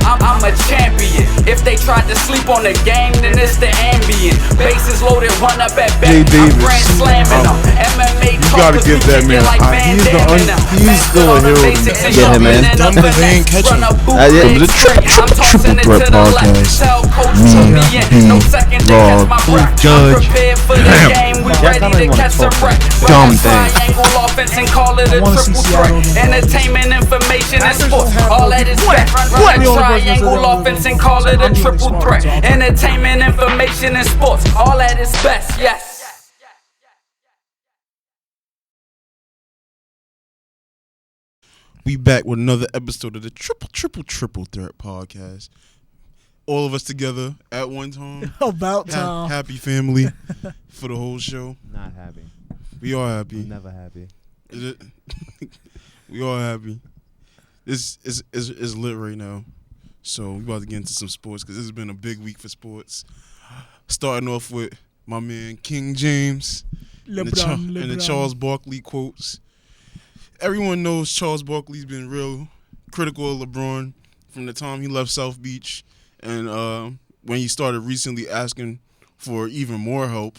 I'm a champion. If they tried to sleep on the game, then it's the ambient. Bases loaded, one up at bat. I'm grand slamming them. MMA you gotta give that man. He's still a hero. Get him, man. Dumb that they ain't catching him. The triple threat podcast. Me, Raw, Judge. Dumb thing. I want to see Seattle. Entertainment, information, and sports. All that is back. Run a triangle offense and call it a triple threat. Entertainment, information, and sports. All that is best. Yes. We back with another episode of the triple threat podcast. All of us together at one time. About time. Happy family for the whole show. Not happy. We are happy. Never happy. Is it? We all happy. It's lit right now. So we about to get into some sports because this has been a big week for sports. Starting off with my man King James and the Charles Barkley quotes. Everyone knows Charles Barkley's been real critical of LeBron from the time he left South Beach and when he started recently asking for even more help.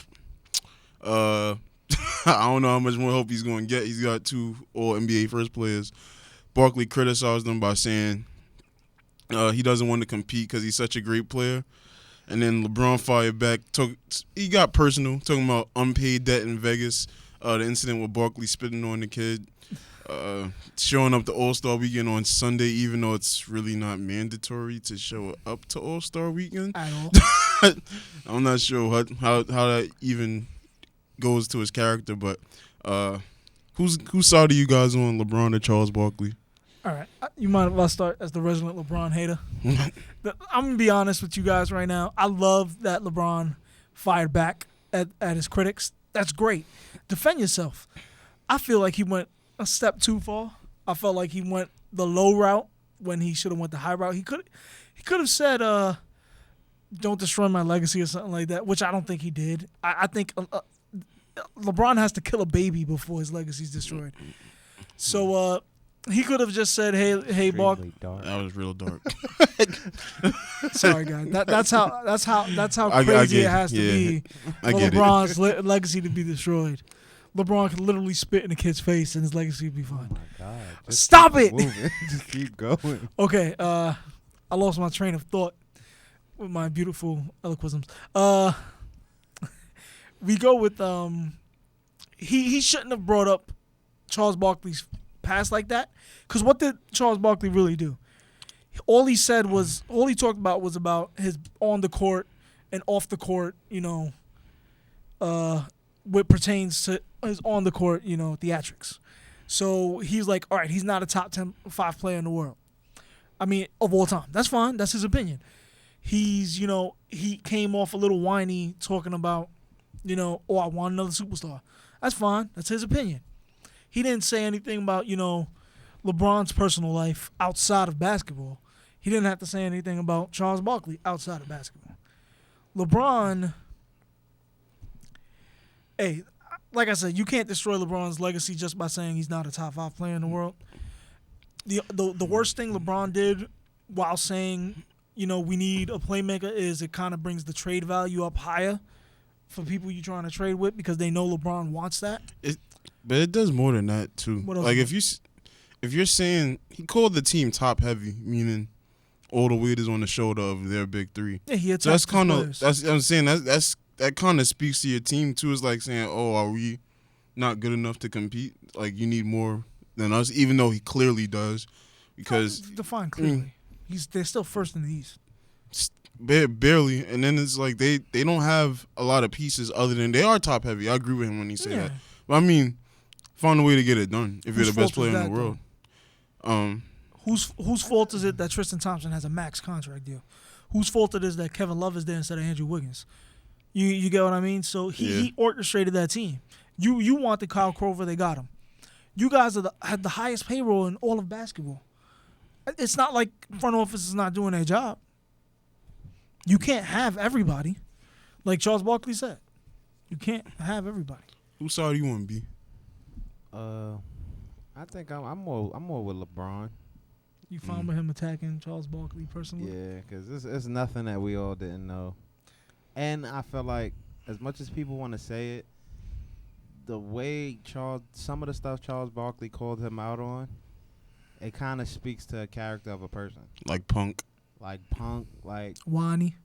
I don't know how much more help he's going to get. He's got 2 All-NBA first players. Barkley criticized them by saying he doesn't want to compete because he's such a great player. And then LeBron fired back. He got personal, talking about unpaid debt in Vegas, the incident with Barkley spitting on the kid, showing up to All-Star Weekend on Sunday, even though it's really not mandatory to show up to All-Star Weekend. At all. I'm not sure how that even goes to his character, but whose side are you guys on, LeBron or Charles Barkley? All right. You mind if I start as the resident LeBron hater? I'm going to be honest with you guys right now. I love that LeBron fired back at his critics. That's great. Defend yourself. I feel like he went a step too far. I felt like he went the low route when he should have went the high route. He could have said, don't destroy my legacy or something like that, which I don't think he did. I think LeBron has to kill a baby before his legacy is destroyed. So he could have just said, "Hey, Bark." That was real dark. Sorry, guys. That's how crazy it has to be for LeBron's legacy to be destroyed. LeBron could literally spit in the kid's face and his legacy would be fine. Oh my God! Stop it! Just keep going. Okay, I lost my train of thought with my beautiful eloquisms. We go with he shouldn't have brought up Charles Barkley's past like that, because what did Charles Barkley really do? All he talked about was about his on the court and off the court, what pertains to his on the court, theatrics. So he's like, all right, he's not a top 5 player in the world. I mean, of all time. That's fine. That's his opinion. He's, he came off a little whiny talking about, I want another superstar. That's fine. That's his opinion. He didn't say anything about, LeBron's personal life outside of basketball. He didn't have to say anything about Charles Barkley outside of basketball. LeBron, hey, like I said, you can't destroy LeBron's legacy just by saying he's not a top 5 player in the world. The worst thing LeBron did while saying, we need a playmaker is it kind of brings the trade value up higher for people you're trying to trade with because they know LeBron wants that. But it does more than that too. Like if you're saying he called the team top heavy, meaning all the weight is on the shoulder of their big 3. Yeah, he so that's kind of I'm saying that kind of speaks to your team too. It's like saying, oh, are we not good enough to compete? Like you need more than us, even though he clearly does. Because define clearly, they're still first in the East. Barely, and then it's like they don't have a lot of pieces other than they are top heavy. I agree with him when he said that. But I mean, find a way to get it done if you're the best player in the world. Whose fault is it that Tristan Thompson has a max contract deal? Whose fault it is that Kevin Love is there instead of Andrew Wiggins? You get what I mean? So he orchestrated that team. You wanted Kyle Korver, they got him. You guys had the highest payroll in all of basketball. It's not like front office is not doing their job. You can't have everybody, like Charles Barkley said. You can't have everybody. Whose side do you want to be? I think I'm more with LeBron. You found with him attacking Charles Barkley personally? Yeah, because it's nothing that we all didn't know. And I feel like, as much as people want to say it, the way some of the stuff Charles Barkley called him out on, it kind of speaks to a character of a person. Like Punk. Like Punk, like Whiny.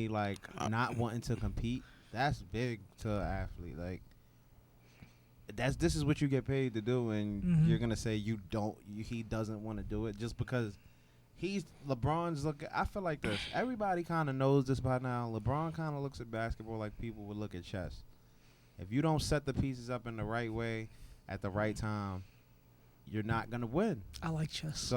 like not wanting to compete. That's big to an athlete. Like, this is what you get paid to do, and you're gonna say he doesn't want to do it just because LeBron's look. I feel like this. Everybody kind of knows this by now. LeBron kind of looks at basketball like people would look at chess. If you don't set the pieces up in the right way at the right time, you're not gonna win. I like chess.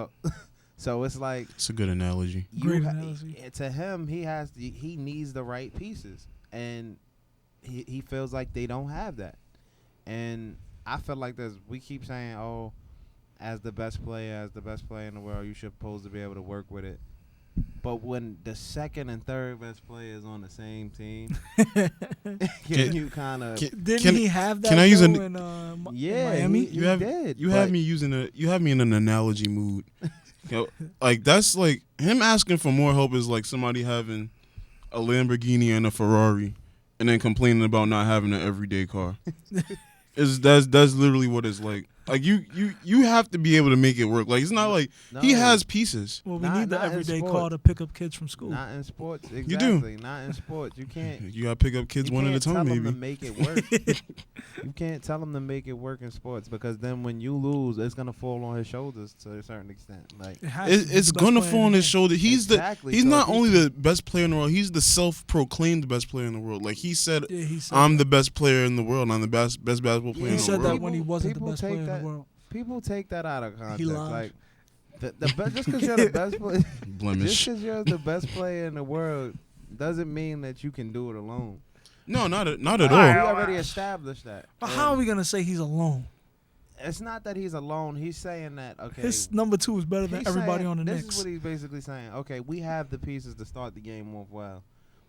So it's like, It's a good analogy. Great analogy. To him, he needs the right pieces, and he feels like they don't have that. And I feel like we keep saying, oh, as the best player in the world, you should supposed to be able to work with it. But when the second and third best player is on the same team, you kind of Didn't he have that? Can I use in Miami? You have me in an analogy mood. Like that's like him asking for more help is like somebody having a Lamborghini and a Ferrari, and then complaining about not having an everyday car. That's literally what it's like. Like you have to be able to make it work. Like it's not like he has pieces. Well, we need the everyday car to pick up kids from school. Not in sports, exactly. You do. Not in sports. You can't. You gotta pick up kids one at a time, maybe. You can't tell them to make it work. You can't tell them to make it work in sports because then when you lose, it's gonna fall on his shoulders to a certain extent. Like it's gonna fall on his shoulder. He's exactly. not only the best player in the world. He's the self-proclaimed best player in the world. Like he said I'm the best player in the world. I'm the best basketball player in the world. He said that when he wasn't the best player in the world. People take that out of context. He lied. Like just because you're the best player, Blemish. just because you're the best player in the world, doesn't mean that you can do it alone. No, not at We all. already established that. But how are we gonna say he's alone? It's not that he's alone. He's saying that His number 2 is better than he's everybody saying, on the this Knicks. is what he's basically saying. Okay, we have the pieces to start the game off well,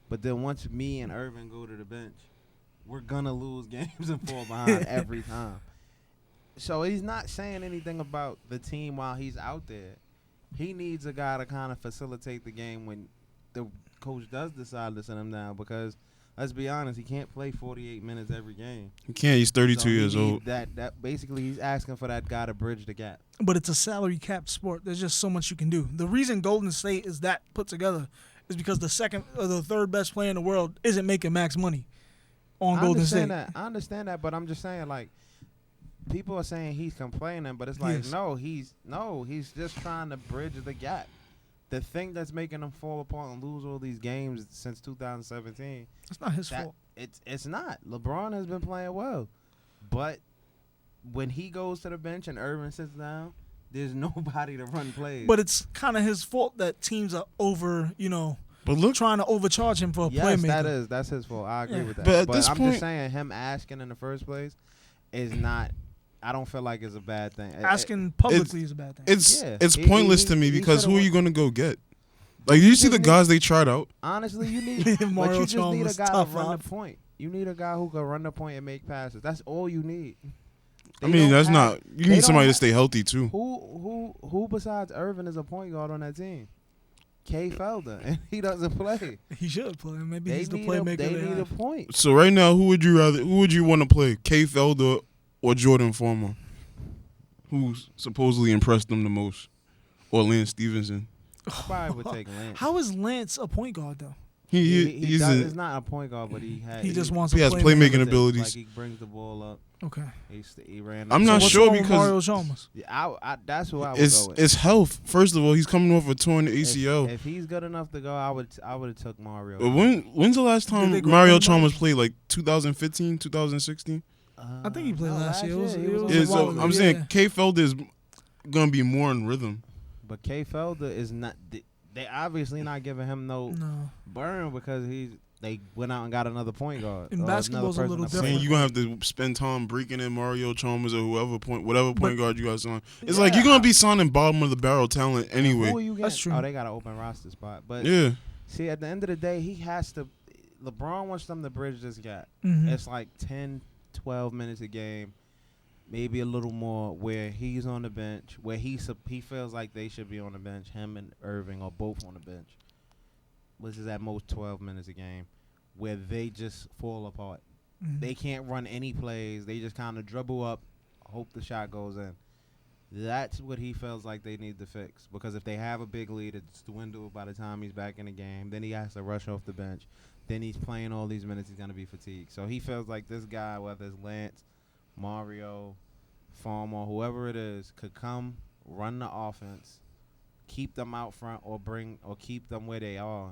but then once me and Irvin go to the bench, we're gonna lose games and fall behind every time. So he's not saying anything about the team while he's out there. He needs a guy to kind of facilitate the game when the coach does decide to send him down because, let's be honest, he can't play 48 minutes every game. He can't. He's 32 So he years needs old. That basically he's asking for that guy to bridge the gap. But it's a salary capped sport. There's just so much you can do. The reason Golden State is that put together is because the second or the third best player in the world isn't making max money on Golden State. I understand that, but I'm just saying, like, people are saying he's complaining, but it's like, Yes. he's just trying to bridge the gap. The thing that's making him fall apart and lose all these games since 2017, It's not his fault. it's not. LeBron has been playing well, but when he goes to the bench and Irvin sits down, there's nobody to run plays. But it's kind of his fault that teams are But look, trying to overcharge him for a yes, playmaker. that's his fault. I agree with that. But at this I'm point- just saying, him asking in the first place is not. I don't feel like it's a bad thing. Asking publicly is a bad thing. it's He- pointless he- to me he because said who it are you gonna go get? Like you see the guys they tried out. Honestly, you need Mario but you just need a Chalmers, guy to tough run off. the point. You need a guy who can run the point and make passes. That's all you need. I mean, that's not. You they need somebody to don't stay healthy too. Who besides Irvin is a point guard on that team? Kay Felder, and he doesn't play. He should play. Maybe They he's the need playmaker. They they need a have. point. So right now, who would you want to play? Kay Felder or Jordan Farmer? Who supposedly impressed them the most? Or Lance Stevenson? I probably would take Lance. How is Lance a point guard though? He's he's not a point guard, but he He just wants. he a has playmaker. playmaking like abilities. he brings the ball up. Okay. He ran. I'm not What's sure wrong with because Mario Chalmers. Yeah, that's who I would it's go with. it's health. First of all, he's coming off a torn ACL. If he's good enough to go, I would have took Mario. But when's the last Did they time go Mario anybody? Chalmers played? Like 2015, 2016? I think he played no, last year. It was he a was while Yeah, on so ago. I'm Yeah. saying Kay Felder is gonna be more in rhythm. But Kay Felder is not. They obviously not giving him no No. burn because they went out and got another point guard. And or basketball's a another little person Saying to you're gonna have to spend time breaking in Mario Chalmers or whatever point guard you guys on. It's Yeah. like you're gonna be signing bottom of the barrel talent play. anyway. Who are you getting? That's true. Oh, they got an open roster spot. But Yeah. see, at the end of the day, he has to. LeBron wants them to bridge this gap. Mhm. It's like 10, 12 minutes a game. maybe a little more where he's on the bench, where he feels like they should be on the bench. Him and Irving are both on the bench, which is at most 12 minutes a game, where they just fall apart. They can't run any plays. They just kind of dribble up, hope the shot goes in. That's what he feels like they need to fix. Because if they have a big lead, it's dwindled by the time he's back in the game. Then he has to rush off the bench. Then he's playing all these minutes. He's going to be fatigued. So he feels like this guy, whether it's Lance, Mario, Farmer, whoever it is, could come, run the offense, keep them out front, or keep them where they are,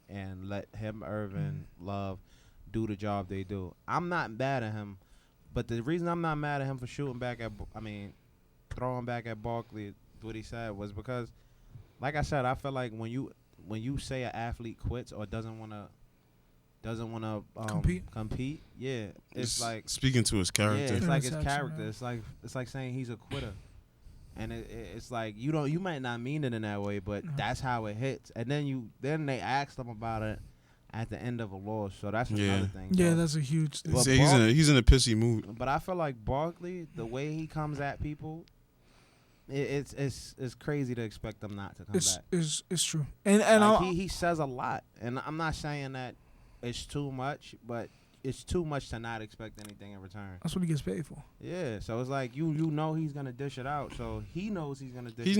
and let him, Irvin, Love, do the job they do. I'm not mad at him, but the reason I'm not mad at him for throwing back at Barkley, what he said was because, like I said, I feel like when you say an athlete quits or doesn't want to compete, yeah, it's like speaking to his character. Yeah, it's like his character. It's like saying he's a quitter, and it's like you might not mean it in that way, but that's how it hits. And then they asked him about it at the end of a loss, so that's another thing. Yeah, that's a huge thing. He's in a pissy mood. But I feel like Barkley, the way he comes at people, it's crazy to expect them not to come back. It's true, and like he says a lot, and I'm not saying that it's too much, but it's too much to not expect anything in return. That's what he gets paid for. Yeah, so it's like you know he's gonna dish it out, so he knows he's gonna dish. He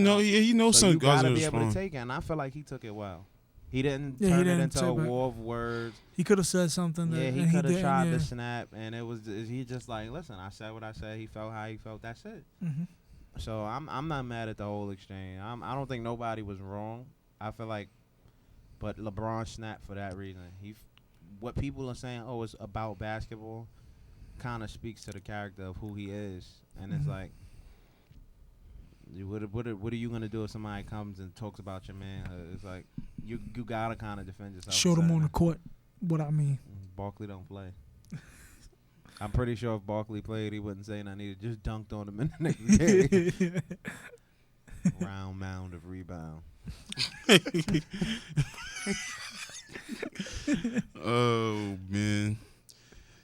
knows so some guys gotta are be able to respond. take it, and I feel like he took it well. He didn't Yeah, turn he it didn't into say a back. war of words. He could have said something. Yeah, he and could have didn't, tried to snap, and he just like, listen, I said what I said. He felt how he felt. That's it. Mm-hmm. So I'm not mad at the whole exchange. I don't think nobody was wrong. I feel like, but LeBron snapped for that reason. What people are saying, oh, it's about basketball, kind of speaks to the character of who he is, and it's like, what are you gonna do if somebody comes and talks about your manhood? It's like you gotta kind of defend yourself. Show them on the court what I mean. Barkley don't play. I'm pretty sure if Barkley played, he wouldn't say nothing. He just dunked on him in the next game. Round mound of rebound. Oh man,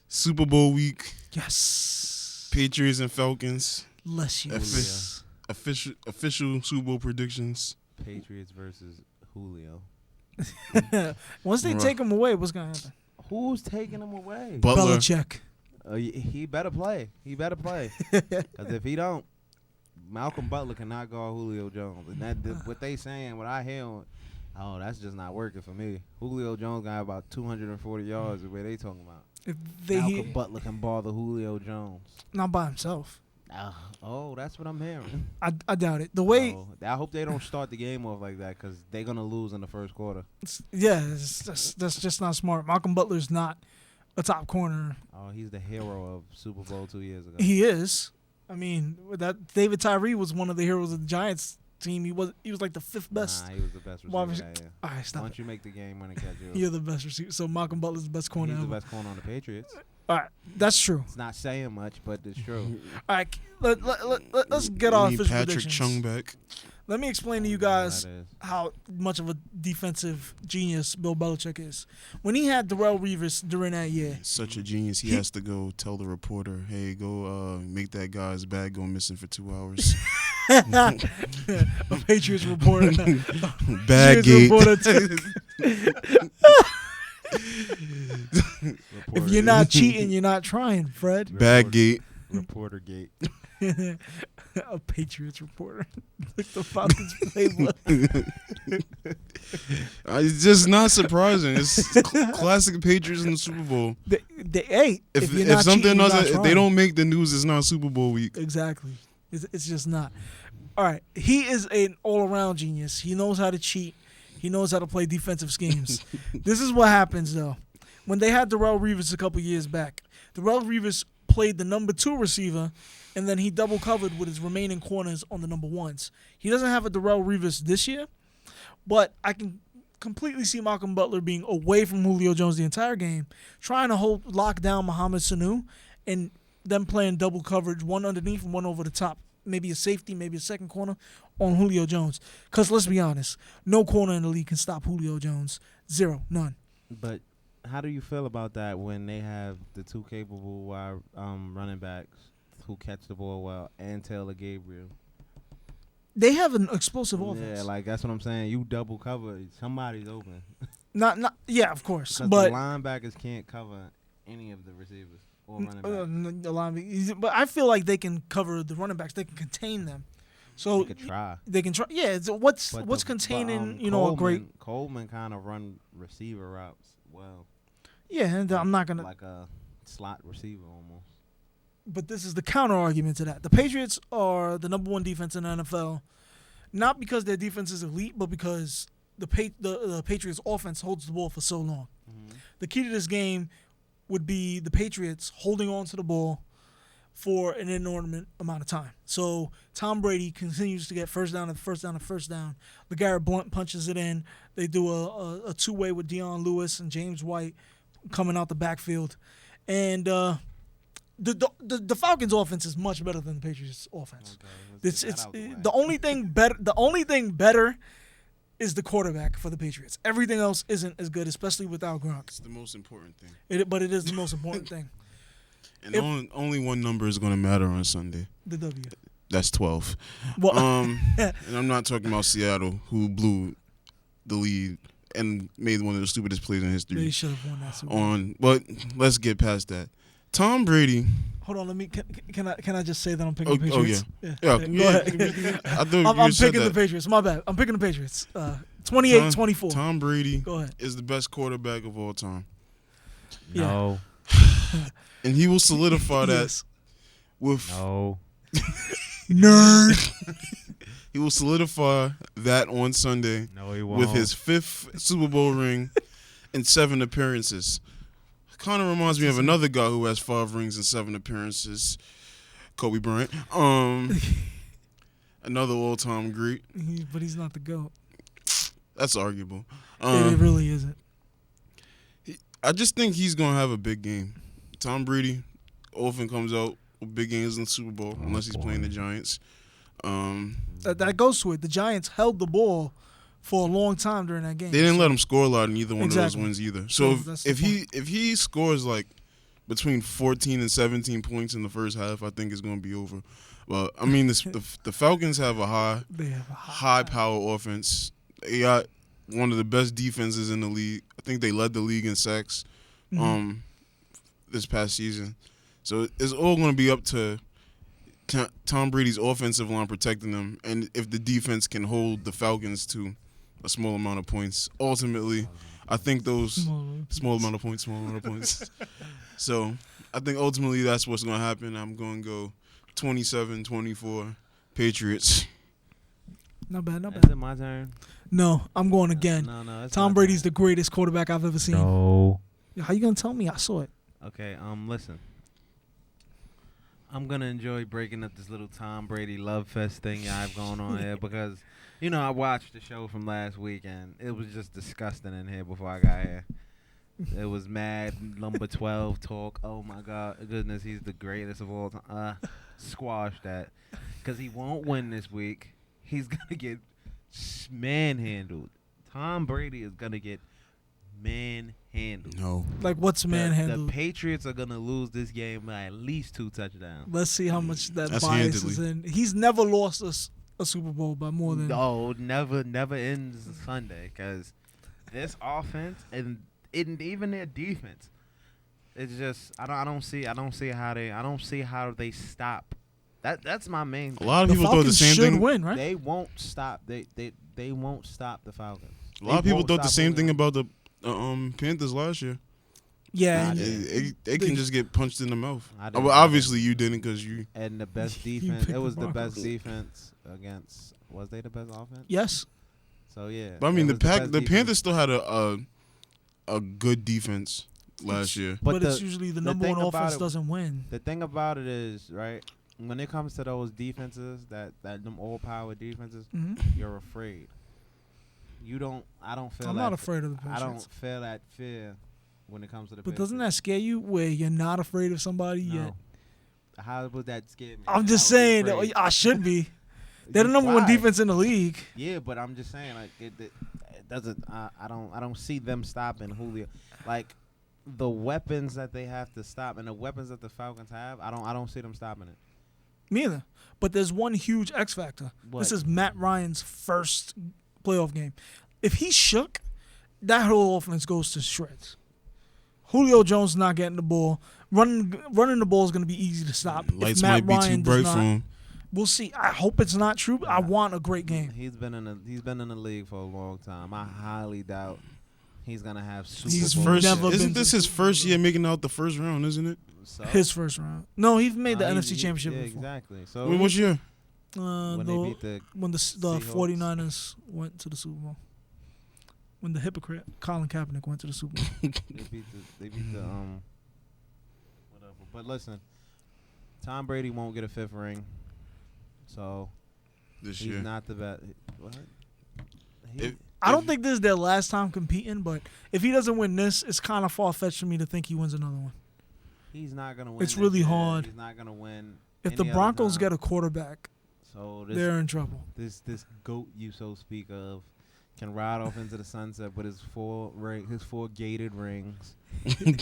Super Bowl week. Yes. Patriots and Falcons. Bless you. Official Super Bowl predictions. Patriots versus Julio. Once they take him away, what's gonna happen? Who's taking him away? Butler. Belichick. He better play. Because if he don't, Malcolm Butler cannot guard Julio Jones. And what they saying, what I hear, that's just not working for me. Julio Jones got about 240 yards the way they talking about. If Malcolm Butler can bother Julio Jones. Not by himself. Oh, that's what I'm hearing. I doubt it. The way, I hope they don't start the game off like that because they're gonna lose in the first quarter. that's just not smart. Malcolm Butler's not a top corner. Oh, he's the hero of Super Bowl 2 years ago. He is. I mean, that David Tyree was one of the heroes of the Giants team. He was like the fifth best. Nah, he was the best receiver that year. All right, stop. Once you make the game winning catch, You're the best receiver. So Malcolm Butler's the best corner. He's ever. the best corner on the Patriots. All right, that's true. It's not saying much, but it's true. All right, let's get our official Patrick predictions. Chung back. Let me explain to you guys how much of a defensive genius Bill Belichick is. When he had Darrelle Revis during that year, Such a genius. He has to go tell the reporter, "Hey, go make that guy's bag go missing for 2 hours." a Patriots reporter, Baggate. If you're not cheating, you're not trying, Fred. Baggate. Reporter gate. A Patriots reporter. Look the Falcons playbook. It's just not surprising. It's classic Patriots in the Super Bowl. If you're If not something cheating, you're not doesn't, if they trying. don't make the news, it's not Super Bowl week. Exactly. It's just not. All right. He is an all-around genius. He knows how to cheat. He knows how to play defensive schemes. This is what happens, though. When they had Darrelle Revis a couple years back, Darrelle Revis played the number 2 receiver, and then he double covered with his remaining corners on the number 1s. He doesn't have a Darrelle Revis this year, but I can completely see Malcolm Butler being away from Julio Jones the entire game, trying to lock down Mohamed Sanu, and them playing double coverage, one underneath and one over the top. Maybe a safety, maybe a second corner on Julio Jones. Because let's be honest, no corner in the league can stop Julio Jones. Zero. None. But how do you feel about that when they have the 2 capable running backs who catch the ball well, and Taylor Gabriel. They have an explosive offense. Yeah, like that's what I'm saying. You double cover, somebody's open. Not yeah, of course, Because but the linebackers can't cover any of the receivers or running backs. the line, but I feel like they can cover the running backs. They can contain them. So They could try. They can try. Yeah, it's, what's But containing Coleman, a great. Coleman kind of run receiver routes well. Yeah, and I'm not gonna. Like a slot receiver almost. But this is the counter argument to that. The Patriots are the number 1 defense in the NFL, not because their defense is elite, but because the Patriots offense holds the ball for so long. Mm-hmm. The key to this game would be the Patriots holding on to the ball for an inordinate amount of time. So Tom Brady continues to get first down and first down and first down. LeGarrette Blount punches it in. They do a two-way with Deion Lewis and James White coming out the backfield. And the Falcons' offense is much better than the Patriots' offense. Okay, It's the only thing better. The only thing better is the quarterback for the Patriots. Everything else isn't as good, especially without Gronk. It's the most important thing. But it is the most important thing. And only one number is going to matter on Sunday. The W. That's 12. Well, And I'm not talking about Seattle, who blew the lead and made one of the stupidest plays in they history. should have won that Super Bowl. But let's get past that. Tom Brady. Hold on, can I just say that I'm picking the Oh, Patriots? yeah. Go Yeah. ahead. I thought I'm you said picking the that. Patriots. My bad. I'm picking the Patriots. 28-24. Tom Brady Go ahead. is the best quarterback of all time. Yeah. No. And he will solidify that Yes. with No. Nerd. he will solidify that on Sunday No, he won't. with his 5th Super Bowl ring and 7 appearances. Kind of reminds me of another guy who has 5 rings and 7 appearances, Kobe Bryant. Another all-time great. But he's not the GOAT. That's arguable. It really isn't. I just think he's gonna have a big game. Tom Brady often comes out with big games in the Super Bowl, unless he's playing the Giants. That goes to it. The Giants held the ball for a long time during that game. They didn't let him score a lot in either one Exactly. of those wins either. So That's the if he scores like between 14 and 17 points in the first half, I think it's gonna be over. But I mean, the Falcons have a They have a high power offense. They got one of the best defenses in the league. I think they led the league in sacks this past season. So it's all going to be up to Tom Brady's offensive line protecting them, and if the defense can hold the Falcons to a small amount of points. Ultimately, I think those small amount of points. So I think ultimately that's what's going to happen. I'm going to go 27-24 Patriots. Not bad. Is it my turn? No, I'm going again. No. It's Tom my Brady's turn. the greatest quarterback I've ever seen. No. How you gonna tell me? I saw it. Okay, listen. I'm gonna enjoy breaking up this little Tom Brady love fest thing I have going on here because, I watched the show from last week and it was just disgusting in here before I got here. It was mad number 12 talk. Oh my goodness, he's the greatest of all time. Squash that, because he won't win this week. He's gonna get manhandled. Tom Brady is gonna get manhandled. No. Like, what's The manhandled? Patriots are gonna lose this game by at least 2 touchdowns. Let's see how much that That's bias handily. is in. He's never lost a Super Bowl by more than. No, never ends Sunday because this offense and even their defense. It's just I don't see how they stop. That's my main A thing. lot of The people thought the Falcons same should thing. win, right? They won't stop. They won't stop the Falcons. A lot of people thought the same thing about. about the Panthers last year. Yeah, Nah, and They can just get punched in the mouth. I didn't Well, know obviously you didn't because you. And the best You defense. picked It was the the best Broncos. defense against. Was they the best offense? yes, So yeah. But I mean, it the was best defense. Panthers still had a good defense last year. but it's usually the number thing one about offense it- doesn't win. The thing about it is, right, when it comes to those defenses, that them all-power defenses, Mhm. you're afraid. I don't feel I'm that. not afraid of the I Patriots. don't feel that fear when it comes to the But doesn't that Patriots. scare you where you're not afraid of somebody No. yet? How would that scare me? I'm I just would be saying, afraid. I should be. They're the You- number one why? defense in the league. Yeah, but I'm just saying, like, it doesn't. I don't see them stopping Julio. Like, the weapons that they have to stop and the weapons that the Falcons have, I don't see them stopping it. Me either. But there's one huge X factor. What? This is Matt Ryan's first playoff game. If he's shook, that whole offense goes to shreds. Julio Jones not getting the ball. Running the ball is going to be easy to stop. Lights if Matt might be Ryan too does bright for not, him. we'll see. I hope it's not true. But I want a great game. He's been in the league for a long time. I highly doubt he's gonna have Super He's Bowl. First, never isn't been this to his first year making out the first round, isn't it? So, His first round. No, he's made the nah, NFC Championship Yeah, before. exactly. So When what year? when they beat the When the Seahawks. 49ers went to the Super Bowl. When the hypocrite Colin Kaepernick went to the Super Bowl. they beat the whatever. But listen, Tom Brady won't get a 5th ring, so This he's year. not the best. What? If- I don't think this is their last time competing, but if he doesn't win this, it's kind of far-fetched for me to think he wins another one. He's not gonna win. It's this really year. hard. He's not gonna win. If the any other Broncos time. get a quarterback, so they're in trouble. this goat you so speak of can ride off into the sunset with his 4 gated rings,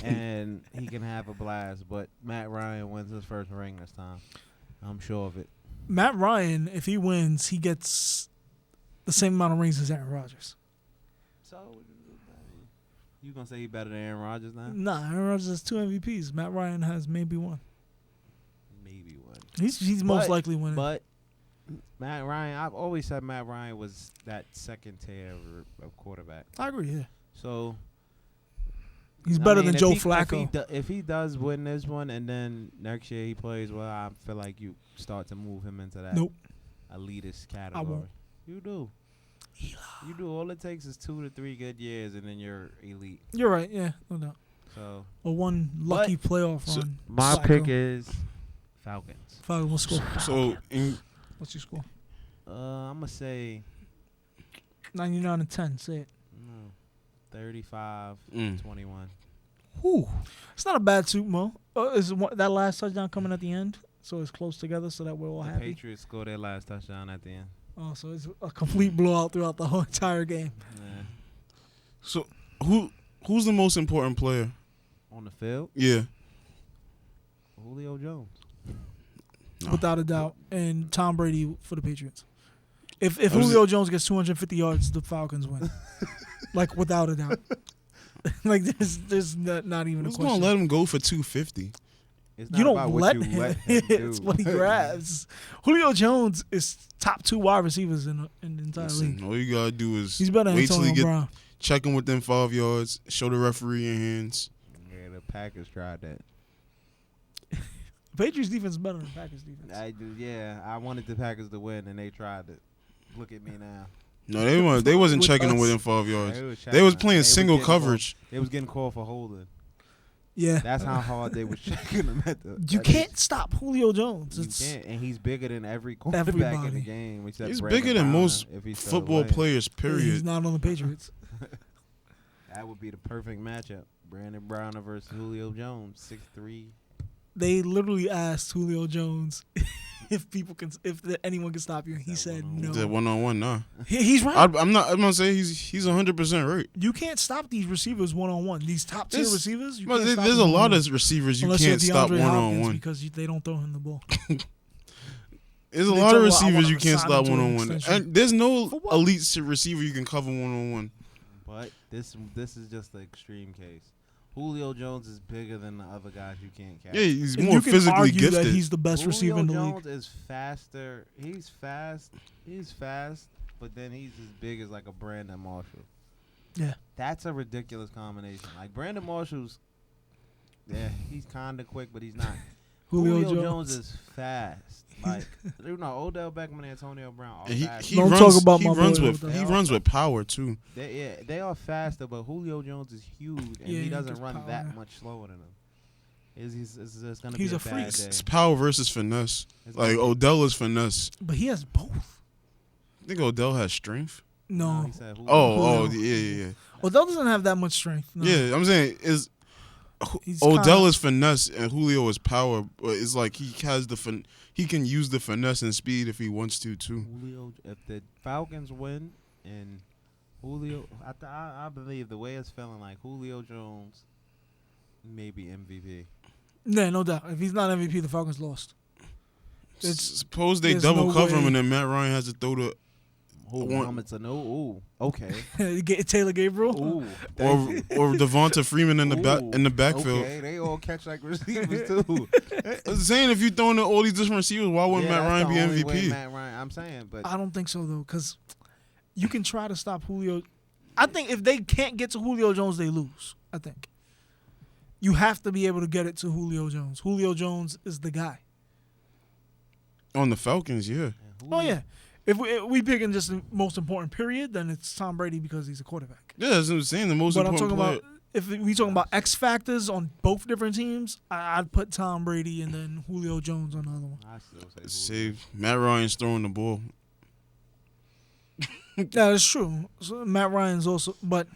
and he can have a blast. But Matt Ryan wins his first ring this time. I'm sure of it. Matt Ryan, if he wins, he gets the same amount of rings as Aaron Rodgers. So you gonna say he better than Aaron Rodgers now? Nah, Aaron Rodgers has 2 MVPs. Matt Ryan has maybe 1. Maybe one. He's most likely winning. But Matt Ryan, I've always said Matt Ryan was that second tier of quarterback. I agree, yeah. So He's I better mean, than if Joe he- Flacco. If he does win this one and then next year he plays well, I feel like you start to move him into that Nope. elitist category. won't. You do. You do. All it takes is 2 to 3 good years, and then you're elite. You're right, yeah, no doubt. So Or one lucky playoff so run. my Flacco. pick is Falcons. Flacco will score. So, What's your score? I'm gonna say 99-10. Say it. 35-21. Whew. It's not a bad Super Bowl. Is that last touchdown coming at the end? So it's close together so that we're all The happy. Patriots scored their last touchdown at the end. Oh, so it's a complete blowout throughout the whole entire game. Yeah. so who's the most important player? On the field, Yeah. Julio Jones. No. Without a doubt. And Tom Brady for the Patriots. If was- Julio Jones gets 250 yards, the Falcons win. Like, without a doubt. Like, there's not even Who's a gonna question. let him go for 250? It's not You don't about what let you him. let him do. It's what he grabs. Julio Jones is top 2 wide receivers in the entire league. Listen, all you gotta do is He's better than wait till Antonio he get Brown. check him within 5 yards, show the referee your hands. Yeah, the Packers tried that. Patriots defense is better than Packers defense. I do. Yeah, I wanted the Packers to win, and they tried it. Look at me now. No, they wasn't With checking him us. within 5 yards. They They was checking. playing They single getting called- coverage. They was getting called for holding. Yeah. That's how hard they was checking him at the. You at can't stop Julio Jones. You It's, can't, and he's bigger than every quarterback in Everybody. the game. Except He's Brandon bigger than Browner, most if he's still football playing. players, He's period. not on the Patriots. That would be the perfect matchup. Brandon Browner versus Julio Jones, 6'3". They literally asked Julio Jones if anyone can stop you. He That said one-on-one. no. The one-on-one, nah. He's right. I'm gonna say he's 100% right. You can't stop these receivers one-on-one. These top-tier There's- receivers, you But can't stop there's a them lot one-on-one. of receivers you Unless can't you're stop DeAndre Hopkins one-on-one. because they don't throw him the ball. There's a They lot tell of you, I wanna receivers you can't sign stop him to an one-on-one. extension. And there's no For what? elite receiver you can cover one-on-one. But this is just the extreme case. Julio Jones is bigger than the other guys you can't catch. Yeah, he's And more you can physically argue gifted. that he's the best Julio receiver in the Jones league. is faster. He's fast. He's fast, but then he's as big as like a Brandon Marshall. Yeah. That's a ridiculous combination. Like Brandon Marshall's, yeah, he's kind of quick, but he's not. Julio Jones Jones. is fast. Like you know, Odell Beckham and Antonio Brown are And he fast. Don't runs, talk about he my runs boy with Odell. with power too. They are faster, but Julio Jones is huge, and Yeah, he he doesn't gets run power. that much slower than him. It's gonna He's be a a freak. bad It's, day. it's power versus finesse. It's Like gonna- Odell is finesse. But he has both. I think Odell has strength. No. he said Julio. Oh, Julio. yeah. Odell doesn't have that much strength. No. Yeah, I'm saying is He's Odell kinda- is finesse and Julio is power. But it's like he has he can use the finesse and speed if he wants to too. Julio, if the Falcons win and Julio, I believe the way it's feeling like Julio Jones, maybe MVP. Yeah, no doubt. If he's not MVP, the Falcons lost. Suppose they there's double no cover him way. and then Matt Ryan has to throw the Oh, One- Mohamed Sanu. Ooh, okay. Get Taylor Gabriel. Ooh, or Devonta Freeman in the backfield. Okay, they all catch like receivers too. I was saying if you throwing all these different receivers, why wouldn't Matt Ryan be that's the only way MVP? Matt Ryan, I'm saying, but I don't think so though, because you can try to stop Julio. I think if they can't get to Julio Jones, they lose. I think you have to be able to get it to Julio Jones. Julio Jones is the guy. On the Falcons, yeah. Oh yeah. If we picking just the most important period, then it's Tom Brady because he's a quarterback. Yeah, that's what I'm saying. The most But I'm important talking player. about if we talking about X factors on both different teams, I'd put Tom Brady and then Julio Jones on the other one. I still say Julio. Save Matt Ryan's throwing the ball. Yeah, that's true. So Matt Ryan's also, but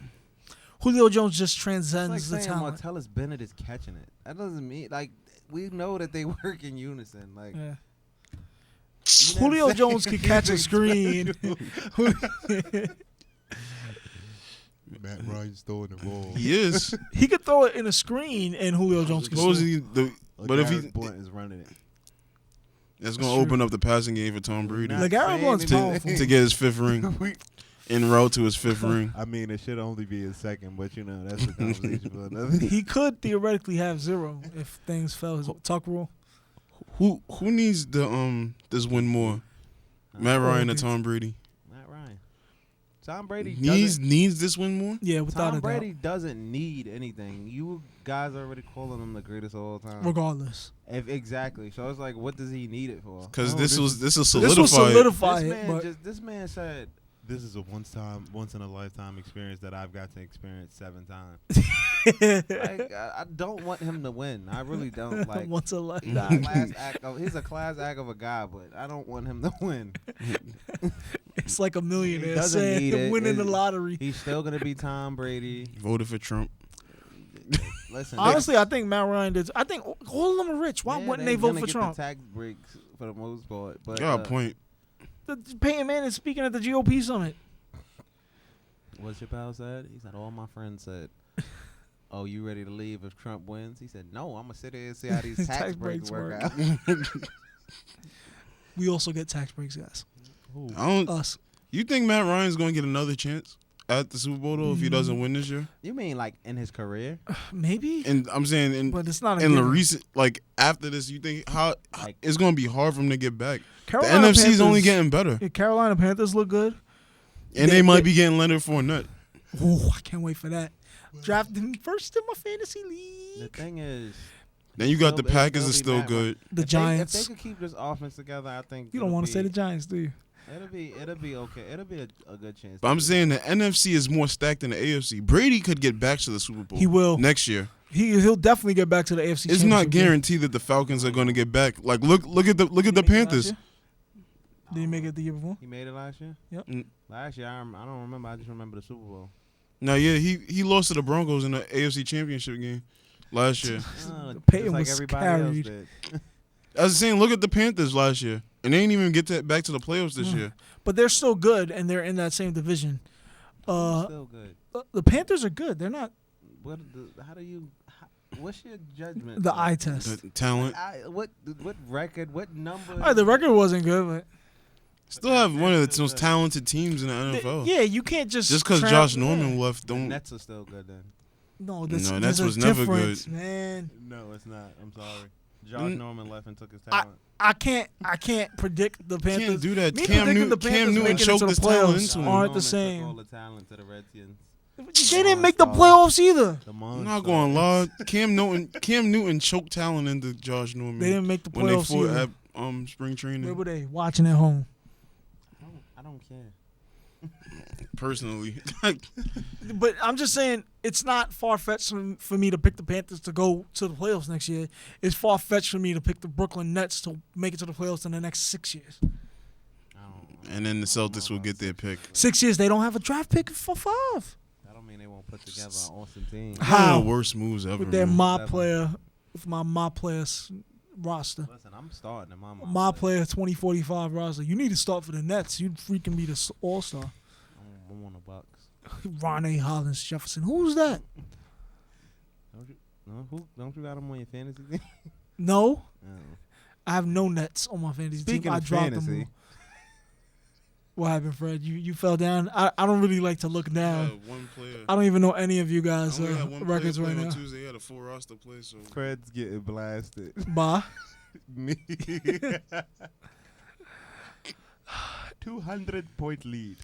Julio Jones just It's transcends like the saying talent. Martellus Bennett is catching it. That doesn't mean like we know that they work in unison. Like Yeah. you know what Julio I'm Jones saying? could catch a screen. Matt Ryan's throwing the ball. He is. He could throw it in a screen, and Julio Jones could score. Supposedly, but if he LeGarrette Blunt is running it. that's gonna That's open up the passing game for Tom Brady Not LeGarrette saying Blunt's anything. powerful. to get his fifth ring, en route to his fifth ring. I mean, it should only be his second, but you know that's a conversation for another. He could theoretically have 0 if things fell his Tuck rule. Who needs the this win more? Matt Ryan or Tom Brady? Matt Ryan. Tom Brady Needs this win more? Yeah, without Tom a Brady doesn't need anything. You guys are already calling him the greatest of all time. doubt. Regardless, Exactly. So it's like, what does he need it for? Because Oh, this will this will solidify it. solidify This it. man, But this man said, This is a once in a lifetime experience that I've got to experience 7 times. like, I don't want him to win. I really don't. Like, once a he's lifetime. he's a class act of a guy, but I don't want him to win. It's like a He millionaire doesn't need saying it. winning the It- lottery. He's still gonna be Tom Brady. Voted for Trump. Listen, Honestly, I think Matt Ryan did. I think all of them are rich. Why yeah, wouldn't they gonna vote for get Trump? The tax breaks for the most part, but Got a point. Peyton Manning is speaking at the GOP summit. what Chappelle said, he said, all my friends said, "Oh, you ready to leave if Trump wins?" He said, "No, I'm gonna sit here and see how these tax breaks work out." We also get tax breaks, guys. I don't. Us. You think Matt Ryan's gonna get another chance at the Super Bowl though if he doesn't win this year? You mean like in his career? Maybe. And I'm saying in But it's not a in the given. recent after this, you think how Like- it's gonna be hard for him to get back? Carolina the NFC's only Panthers- getting better, Yeah, Carolina Panthers look good. and they might be getting Leonard Fournette. Ooh, I can't wait for that. Drafted him first in my fantasy The league. thing is, Then you got the It'll Packers be are still Matt good. The if Giants. They, if they could keep this offense together, I think You don't want to say the Giants, do you? It'll be okay. It'll be a good chance. But I'm saying the NFC is more stacked than the AFC. Brady could get back to the Super Bowl. He will. next year. He'll definitely get back to the AFC. It's not Championship game. guaranteed that the Falcons are going to get back. Like look at the Did he make it last Panthers. year? Did he make it the year before? he made it last year. Yep. Last year, I don't remember. I just remember the Super Bowl. No, yeah, he lost to the Broncos in the AFC Championship game last year. Peyton just like was everybody carried. else did. I was saying, look at the Panthers last year, and they didn't even get back to the playoffs this year. But they're still good, and they're in that same division. Still good. The Panthers are good. They're not What's your judgment? the eye test. The talent What record? What number? All right, the record wasn't good, still have one of the most talented teams in the but NFL. yeah, you can't just Just because Josh Norman left, The don't. Nets are still good then. No, No, there's Nets a was never difference, good. man. No, it's not. I'm sorry. Josh Mm. Norman left and took his I- talent. I can't predict the Panthers. Can't do that. Me Cam predicting Newton, the Panthers Cam Newton making it choked to the his talent playoffs into Josh him. aren't Norman the took same. all the talent to the Redskins. They didn't make the playoffs either. The I'm not going to lie. Cam Newton choked talent into Josh Norman They didn't make the when they playoffs fought either. at spring Where training. were they? Watching at home. I don't care. Personally, But I'm just saying, it's not far-fetched for me to pick the Panthers to go to the playoffs next year. It's far-fetched for me to pick the Brooklyn Nets to make it to the playoffs in the next 6 years. and then the Celtics will get their pick. 6 years, they don't have a draft pick for 5. I don't mean they won't put together an awesome team. How? One of the worst moves ever. With their man. my Seven. player, with my players roster. Listen, I'm starting in my My player 2045 roster. You need to start for the Nets. You'd freaking be the all-star. I'm on the Bucks. Ronnie Hollins Jefferson. Who's that? Don't you got him on your fantasy team? No. No. I have no Nets on my fantasy Speaking team. I of dropped them fantasy. all. What happened, Fred? You fell down? I don't really like to look I down. had one player. I don't even know any of you guys' I only had one records player right play now. on Tuesday. He had a full roster play, so Fred's getting blasted. Bye. Me. 200-point lead.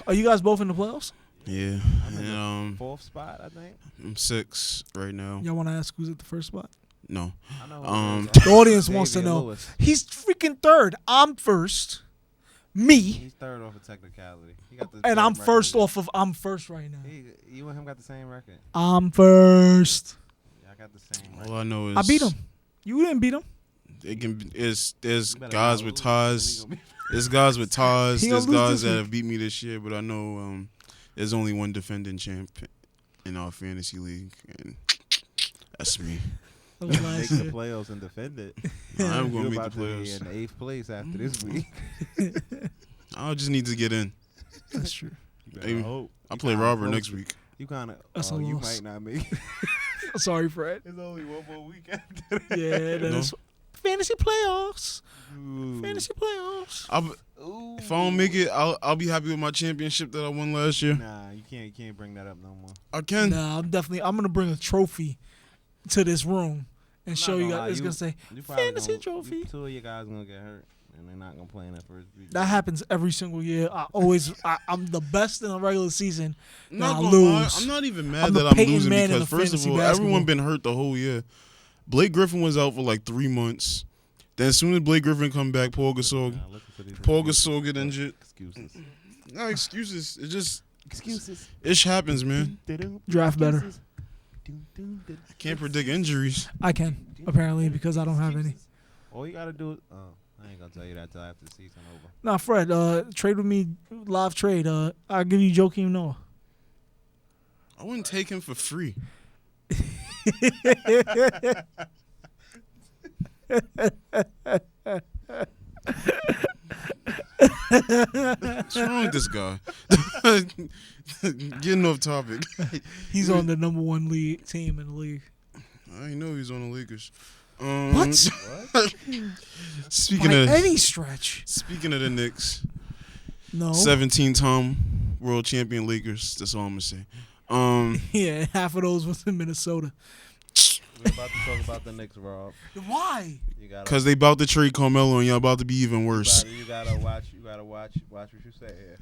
Are you guys both in the playoffs? yeah. I'm in And the 4th spot, I think. I'm 6 right now. Y'all want to ask who's at the first spot? No. I know. The audience wants to Xavier know. Lewis. He's freaking third. I'm first. Me. He's third off of technicality. He got the And same I'm record first as- off of. I'm first right now. You and him got the same record. I'm first. Yeah, I got the same record. All I know is I beat him. You didn't beat him. It can be, there's You better guys not with lose, ties. then he gonna There's guys with ties. He There's gonna lose guys this that week. have beat me this year, but I know there's only one defending champ in our fantasy league, and that's me. That was Make last the year. playoffs and defend it. I'm You're gonna make about the to be playoffs. in 8th place after this week. I just need to get in. That's true. You Hey, better hope. I You play kinda Robert close next to- week. You kind of. That's a Oh, you loss. might not make it. Sorry, Fred. It's only one more week after that. Yeah, No. that's fantasy playoffs. Ooh. Fantasy playoffs. If I don't make it, I'll be happy with my championship that I won last year. Nah, you can't bring that up no more. I can. Nah, I'm gonna bring a trophy to this room and I'm show not you gonna guys. lie, It's you- gonna say You probably fantasy gonna- trophy. 2 of you guys gonna get hurt, and they're not gonna play in that first week. That happens every single year. I'm the best in the regular season. I'm not Nah, gonna lie. lose. I'm not even mad I'm the that I'm Peyton losing Manning because of first of fantasy all, basketball. everyone been hurt the whole year. Blake Griffin was out for like 3 months. Then as soon as Blake Griffin come back, Paul Gasol Nah, listen to these Paul excuses. Gasol get injured. Excuses. No excuses. It just Excuses. ish happens, man. Draft better. I can't predict injuries. I can apparently because I don't have any. All you gotta do is. Oh, I ain't gonna tell you that till after the season over. Nah, Fred. Trade with me. Live trade. I'll give you Joakim Noah. I wouldn't take him for free. What's wrong with this guy? Getting off topic. He's on the number 1 league team in the league. I didn't know he was on the Lakers. What? Speaking By of any stretch. speaking of the Knicks, No. 17-time world champion Lakers. That's all I'm gonna say. Yeah, half of those was in Minnesota. We're about to talk about the Knicks, Rob. Why? You gotta. Cause they about to trade Carmelo and y'all about to be even worse. You gotta watch. You gotta watch what you say here.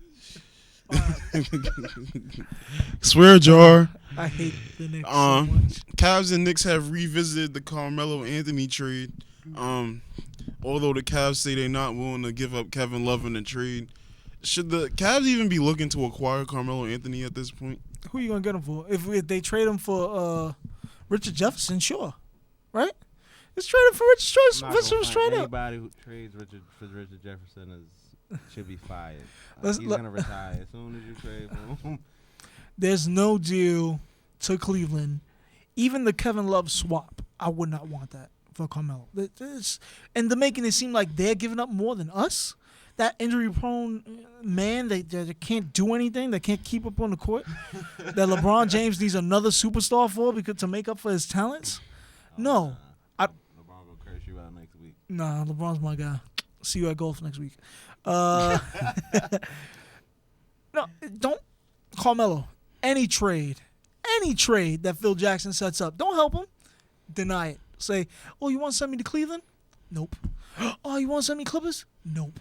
Swear jar. I hate the Knicks so much. Cavs and Knicks have revisited the Carmelo Anthony trade. Although the Cavs say they're not willing to give up Kevin Love in the trade, should the Cavs even be looking to acquire Carmelo Anthony at this point? Who you gonna get him for? If they trade him for Richard Jefferson, sure, right? Let's trade him for Richard I'm Jefferson. not gonna Jefferson straight find up. anybody who trades Richard Jefferson should be fired. Let's- He's let- gonna retire as soon as you trade for him. There's no deal to Cleveland. Even the Kevin Love swap, I would not want that for Carmelo. And they're making it seem like they're giving up more than us. That injury-prone man that can't do anything, that can't keep up on the court, that LeBron James needs another superstar for because to make up for his talents. No, LeBron will curse you out next week. nah, LeBron's my guy. See you at golf next week. No, don't Carmelo. Any trade that Phil Jackson sets up, don't help him. Deny it. Say, oh, you want to send me to Cleveland? Nope. Oh, you want to send me Clippers? Nope.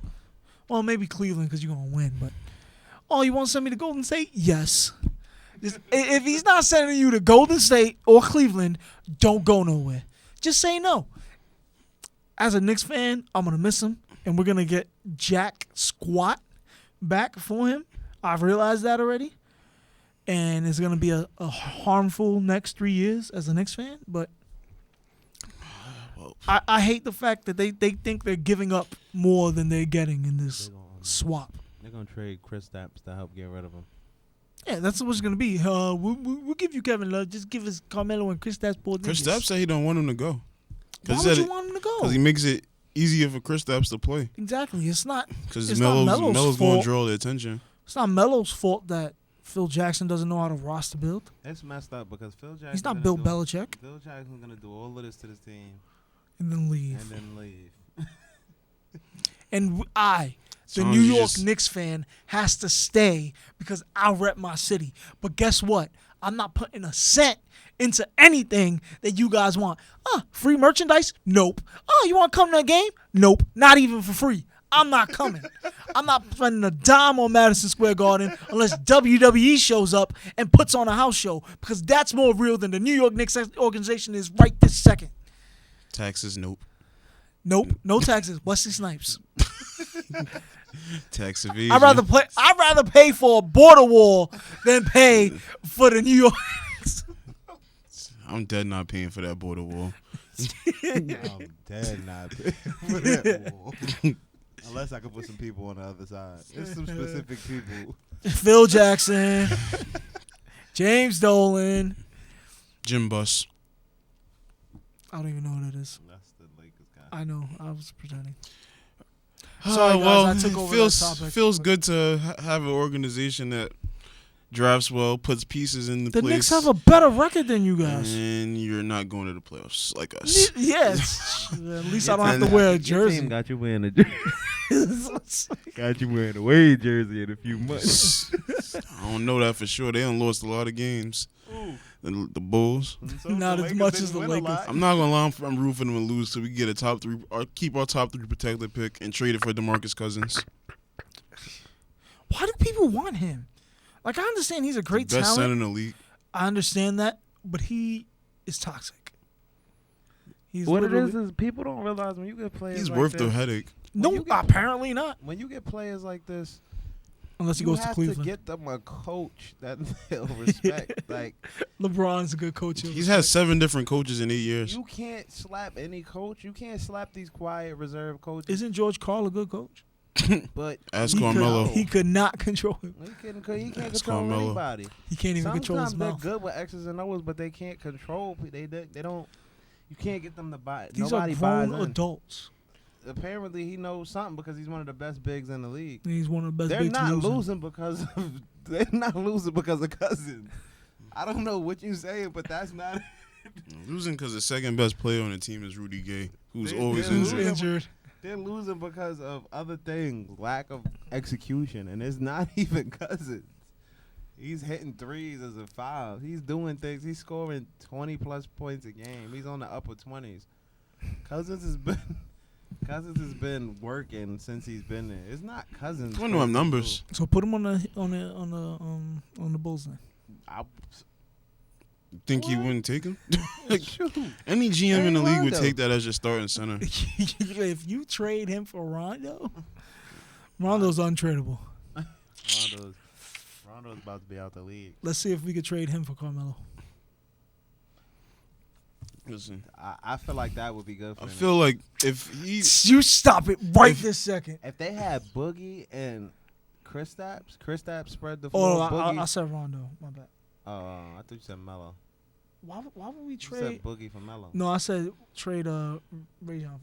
Well, maybe Cleveland because you're gonna win, but oh, you want to send me to Golden State? Yes. If he's not sending you to Golden State or Cleveland, don't go nowhere. Just say no. As a Knicks fan, I'm gonna miss him, and we're gonna get Jack Squat back for him. I've realized that already, and it's gonna be a harmful next 3 years as a Knicks fan. But I hate the fact that they think they're giving up more than they're getting in this swap. They're gonna trade Chris Stapps to help get rid of him. Yeah, that's what it's gonna be. We'll give you Kevin Love. Just give us Carmelo and Chris Stapps. Chris Stapps said he don't want him to go. Why would you want him to go? Because he makes it easier for Chris Stapps to play. Exactly. It's not Because not Melo's Melo's going fault. to draw the attention. It's not Melo's fault that Phil Jackson doesn't know how to roster build. It's messed up because Phil Jackson. He's not Bill Belichick. Phil Jackson's gonna do all of this to this team And then leave. and then leave. And the Sometimes New you York just- Knicks fan, has to stay because I rep my city. But guess what? I'm not putting a cent into anything that you guys want. Free merchandise? Nope. You want to come to a game? Nope. Not even for free. I'm not coming. I'm not spending a dime on Madison Square Garden unless WWE shows up and puts on a house show, because that's more real than the New York Knicks organization is right this second. Taxes, nope. Nope. No taxes. Wesley Snipes. Tax evasion. I'd rather pay for a border wall than pay for the New York. I'm dead not paying for that border wall. I'm dead not for that wall. Unless I could put some people on the other side. There's some specific people. Phil Jackson, James Dolan. Jim Buss. I don't even know who that is. That's the Lakers guy. I know. I was pretending. Oh, Sorry, guys, well, I took over feels that topic. feels good to have an organization that drafts well, puts pieces in the The place. Knicks have a better record than you guys. and you're not going to the playoffs like us. Yes. At least I don't have to And- wear a Your jersey. team got you wearing a jersey. Got you wearing a Wade jersey in a few months. I don't know that for sure. They done lost a lot of games. The Bulls. Not as much as the Lakers. I'm not gonna lie. I'm rooting for them to lose so we can get a top three or keep our top three protected pick and trade it for DeMarcus Cousins. Why do people want him? Like, I understand he's a great Best talent. center in the league. I understand that, but he is toxic. He's What it literally- is people don't realize when you get players He's like worth this, the headache. No, you get- apparently not. when you get players like this, Unless he you goes to have Cleveland. to get them a coach that they'll respect. Like, LeBron's a good coach. He's had 7 different coaches in 8 years. you can't slap any coach. You can't slap these quiet reserve coaches. Isn't George Karl a good coach? But Ask He Carmelo. He could not control him. he can't That's control Carmelo. anybody. He can't even control his Sometimes they're mouth. good with X's and O's, but they can't control. They don't. You can't get them to buy. These Nobody are buys grown in. adults. Apparently, he knows something because he's one of the best bigs in the league. He's one of the best They're bigs not losing. losing because of. They're not losing because of Cousins. I don't know what you saying, but that's not. Losing because the second best player on the team is Rudy Gay, who's They- always they're He's injured. injured. They're losing because of other things, lack of execution, and it's not even Cousins. He's hitting threes as a 5. He's doing things. He's scoring 20+ points a game. He's on the upper 20s. Cousins has been working since he's been there. It's not Cousins. One of them numbers. So put him on the Bulls then. Think he What? wouldn't take him? Shoot. Any GM in the league would Rondo. take that as your starting center. If you trade him for Rondo, Rondo's untradeable. Rondo's about to be out the league. Let's see if we could trade him for Carmelo. Listen, I feel like that would be good for I him. feel like if he, You stop it right If- this second. If they had Boogie and Kristaps spread the Oh, floor. I Boogie. said Rondo. My bad. I thought you said Melo. Why would we You trade? said Boogie for Melo. No, I said trade Rajon for Melo.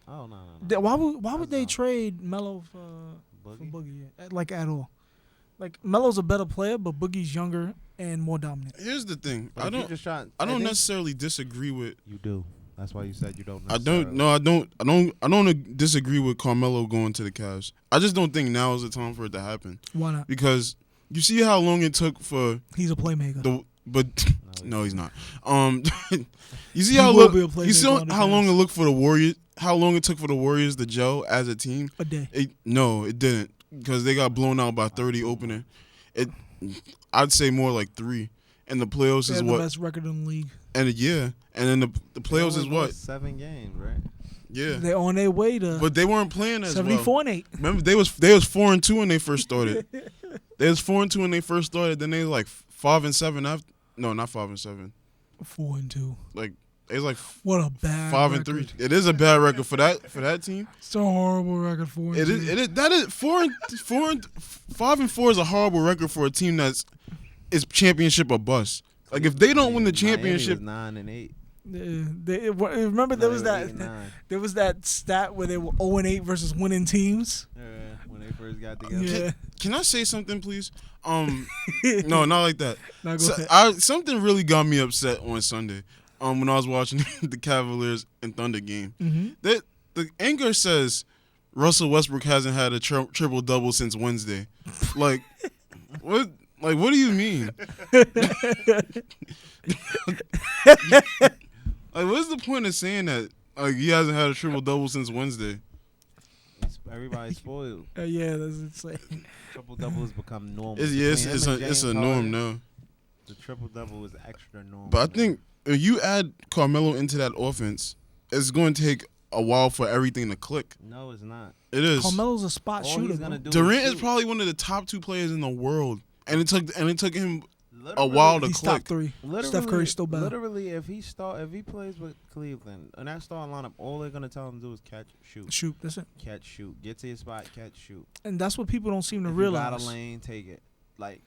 Oh no. Why would they That's trade Melo for Boogie. Boogie? Like at all? Like Melo's a better player, but Boogie's younger and more dominant. here's the thing. But I if you're don't. just trying, I don't think necessarily disagree with. You do. That's why you said you don't. I don't. No, I don't. I don't disagree with Carmelo going to the Cavs. I just don't think now is the time for it to happen Why not? because you see how long it took for He's a playmaker. the. But no, he's not. You see He how will be a you see playmaker on the how long it Cavs. looked for the Warriors. How long it took for the Warriors to gel as a team. A day. No, it didn't because they got blown out by 30 opening. I'd say more like 3. And the playoffs They is have the what? best record in the league. And and then the playoffs is what? 7 games, right? Yeah. They're on their way to But they weren't playing as well. 74 and 8. Remember, they was 4-2 when they first started. They was 4-2 when they first started. Then they was like 5-7 after. No, not 5-7. 4 and 2. Like it was like What a bad 5-3. record. It is a bad record for that team. It's a horrible record. 4 and 2. It is that is 5-4 is a horrible record for a team that's is championship or bust. Like if they don't win the championship, Miami was 9 and 8. Remember there No, was they were that 8 and 9. there was that stat where they were 0 and 8 versus winning teams. Yeah, when they first got together. Yeah. can I say something, please? No, not like that. Now go So, ahead. something really got me upset on Sunday. When I was watching the Cavaliers and Thunder game. Mm-hmm. That the anchor says Russell Westbrook hasn't had a triple double since Wednesday. Like, what? Like, what do you mean? Like, what's the point of saying that? Like, he hasn't had a triple double since Wednesday. Everybody's spoiled. Yeah, that's insane. Triple double has become normal. It's a norm now. The triple double is extra normal. But I think if you add Carmelo into that offense, it's going to take a while for everything to click. No, it's not. It is. Carmelo's a spot All shooter. he's gonna Bro. do Durant is shoot. probably one of the top 2 players in the world, and it took him a Literally- while to He's click. top 3. Literally, Steph Curry's still better. Literally, if he plays with Cleveland and that starting lineup, all they're gonna tell him to do is catch, shoot, Shoot, that's it. catch, shoot, get to your spot, catch, shoot. And that's what people don't seem to If you got realize. a lane, take it. Like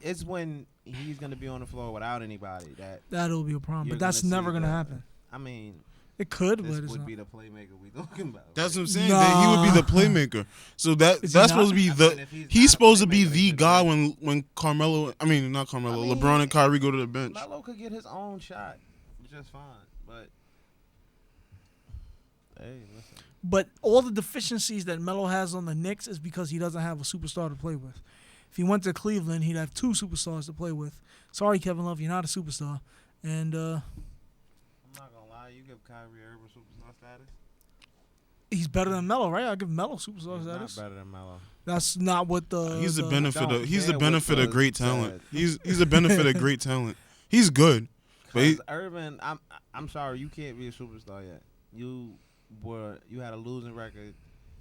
it's when he's gonna be on the floor without anybody that That'll be a problem, you're but that's gonna never see gonna the- happen. I mean, It could, this but it's would not. be the playmaker we talking about. That's what I'm saying. That he would be the playmaker. So that's Is he not? supposed to be I the. mean, if he's not He's a supposed to be playmaker, the he's guy not. when Carmelo. I mean, not Carmelo. I mean, LeBron and Kyrie go to the bench. Melo could get his own shot, just fine. But hey, listen. But all the deficiencies that Melo has on the Knicks is because he doesn't have a superstar to play with. If he went to Cleveland, he'd have 2 superstars to play with. Sorry, Kevin Love, you're not a superstar. And I'm not gonna lie, you give Kyrie Irving superstar status. he's better than Melo, right? I'll give Melo superstar He's not status. better than Melo. That's not what the. He's the benefit don't of. He's the care benefit what of great the talent. said. He's the benefit of great talent. He's good, but he, Because Irvin, I'm sorry, you can't be a superstar yet. You had a losing record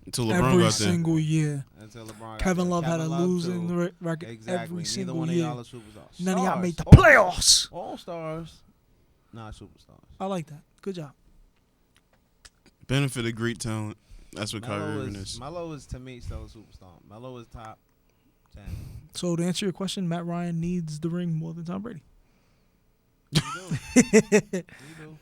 until LeBron every got there. single year. until LeBron. got Kevin there. Love had a Kevin losing too. record Exactly. every Neither single one of year. y'all are superstars. None of y'all made the Stars. playoffs. All stars, not superstars. I like that. Good job. Benefit of great talent. That's what Kyrie Melo Irving is. Melo is to me still a superstar. Melo is top 10. So to answer your question, Matt Ryan needs the ring more than Tom Brady. You do. You do.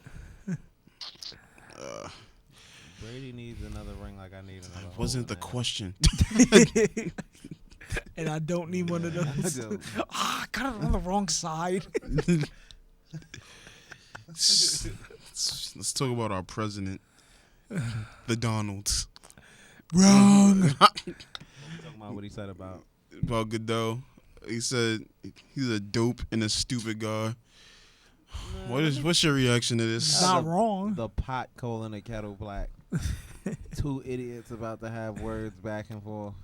Brady needs another ring like I need another. Wasn't the hole, man. question. And I don't need one of I those. do. I got it on the wrong side. Let's talk about our president, the Donalds. Wrong. Talking about what he said about. About Goodell. He said he's a dope and a stupid guy. What's your reaction to It's this? not wrong. The pot calling the kettle black. 2 idiots about to have words back and forth.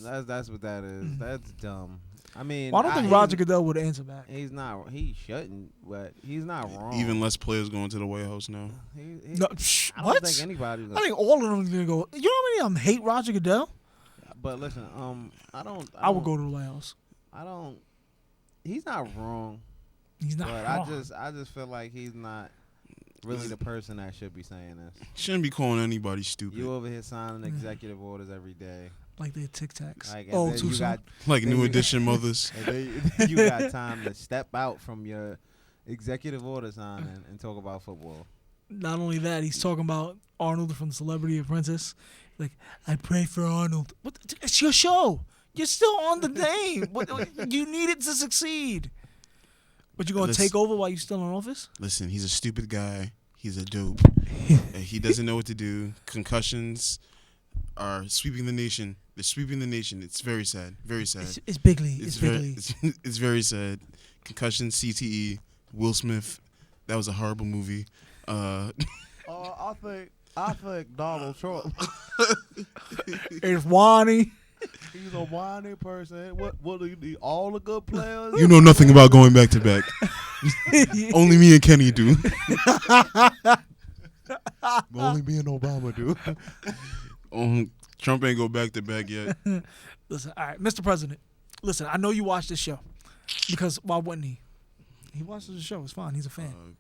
That's what that is. That's dumb. I mean, Well, I don't think Roger Goodell would answer back. He's not. He shouldn't, but he's not wrong. Even less players going to the White House now. He- No, I don't what? think anybody's. I think all of them are gonna go. You know how many of them hate Roger Goodell? But listen, I would go to the White House. I don't. He's not wrong, He's not but wrong. I just feel like he's not really the person that should be saying this. Shouldn't be calling anybody stupid. You over here signing executive orders every day. Like they're Tic Tacs. Like, and Oh, then too you soon. got Like then New you- Edition mothers. and then you got time to step out from your executive order signing and talk about football. Not only that, he's talking about Arnold from Celebrity Apprentice. Like, I pray for Arnold. What? It's your show. You're still on the name. You need it to succeed. But you gonna Listen. take over while you still in office? Listen, he's a stupid guy. He's a dope. He doesn't know what to do. Concussions are sweeping the nation. They're sweeping the nation. It's very sad. Very sad. It's big league. It's big very, league. it's very sad. Concussion, CTE, Will Smith. That was a horrible movie. I think Donald Trump. It's Wani. He's a whiny person. What do you need? All the good players. You know nothing about going back to back. Only me and Kenny do. Only me and Obama do. Trump ain't go back to back yet. Listen, all right, Mr. President. Listen, I know you watched this show because why wouldn't he? He watches the show. It's fine. He's a fan.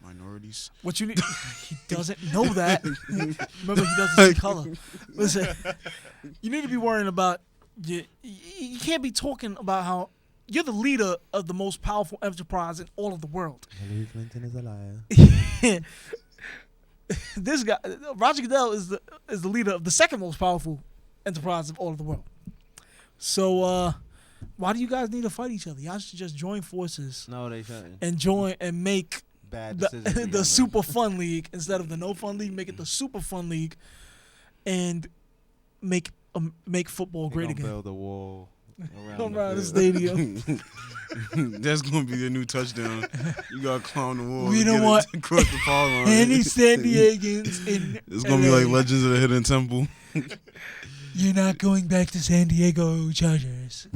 Minorities. What you need? He doesn't know that. Remember, he doesn't see color. Listen, you need to be worrying about. You can't be talking about how you're the leader of the most powerful enterprise in all of the world. Hillary Clinton is a liar. This guy, Roger Goodell, is the leader of the second most powerful enterprise of all of the world. So, why do you guys need to fight each other? Y'all should just join forces No, they shouldn't. and make Bad the decisions. the Super Fun League instead of the No Fun League. Make it the Super Fun League, and make football They great gonna again. build a wall Around around the the stadium. That's gonna be the new touchdown. You gotta climb the wall. We to don't get it want across the foul line. Any San Diegans in It's gonna be LA. like Legends of the Hidden Temple. You're not going back to San Diego Chargers.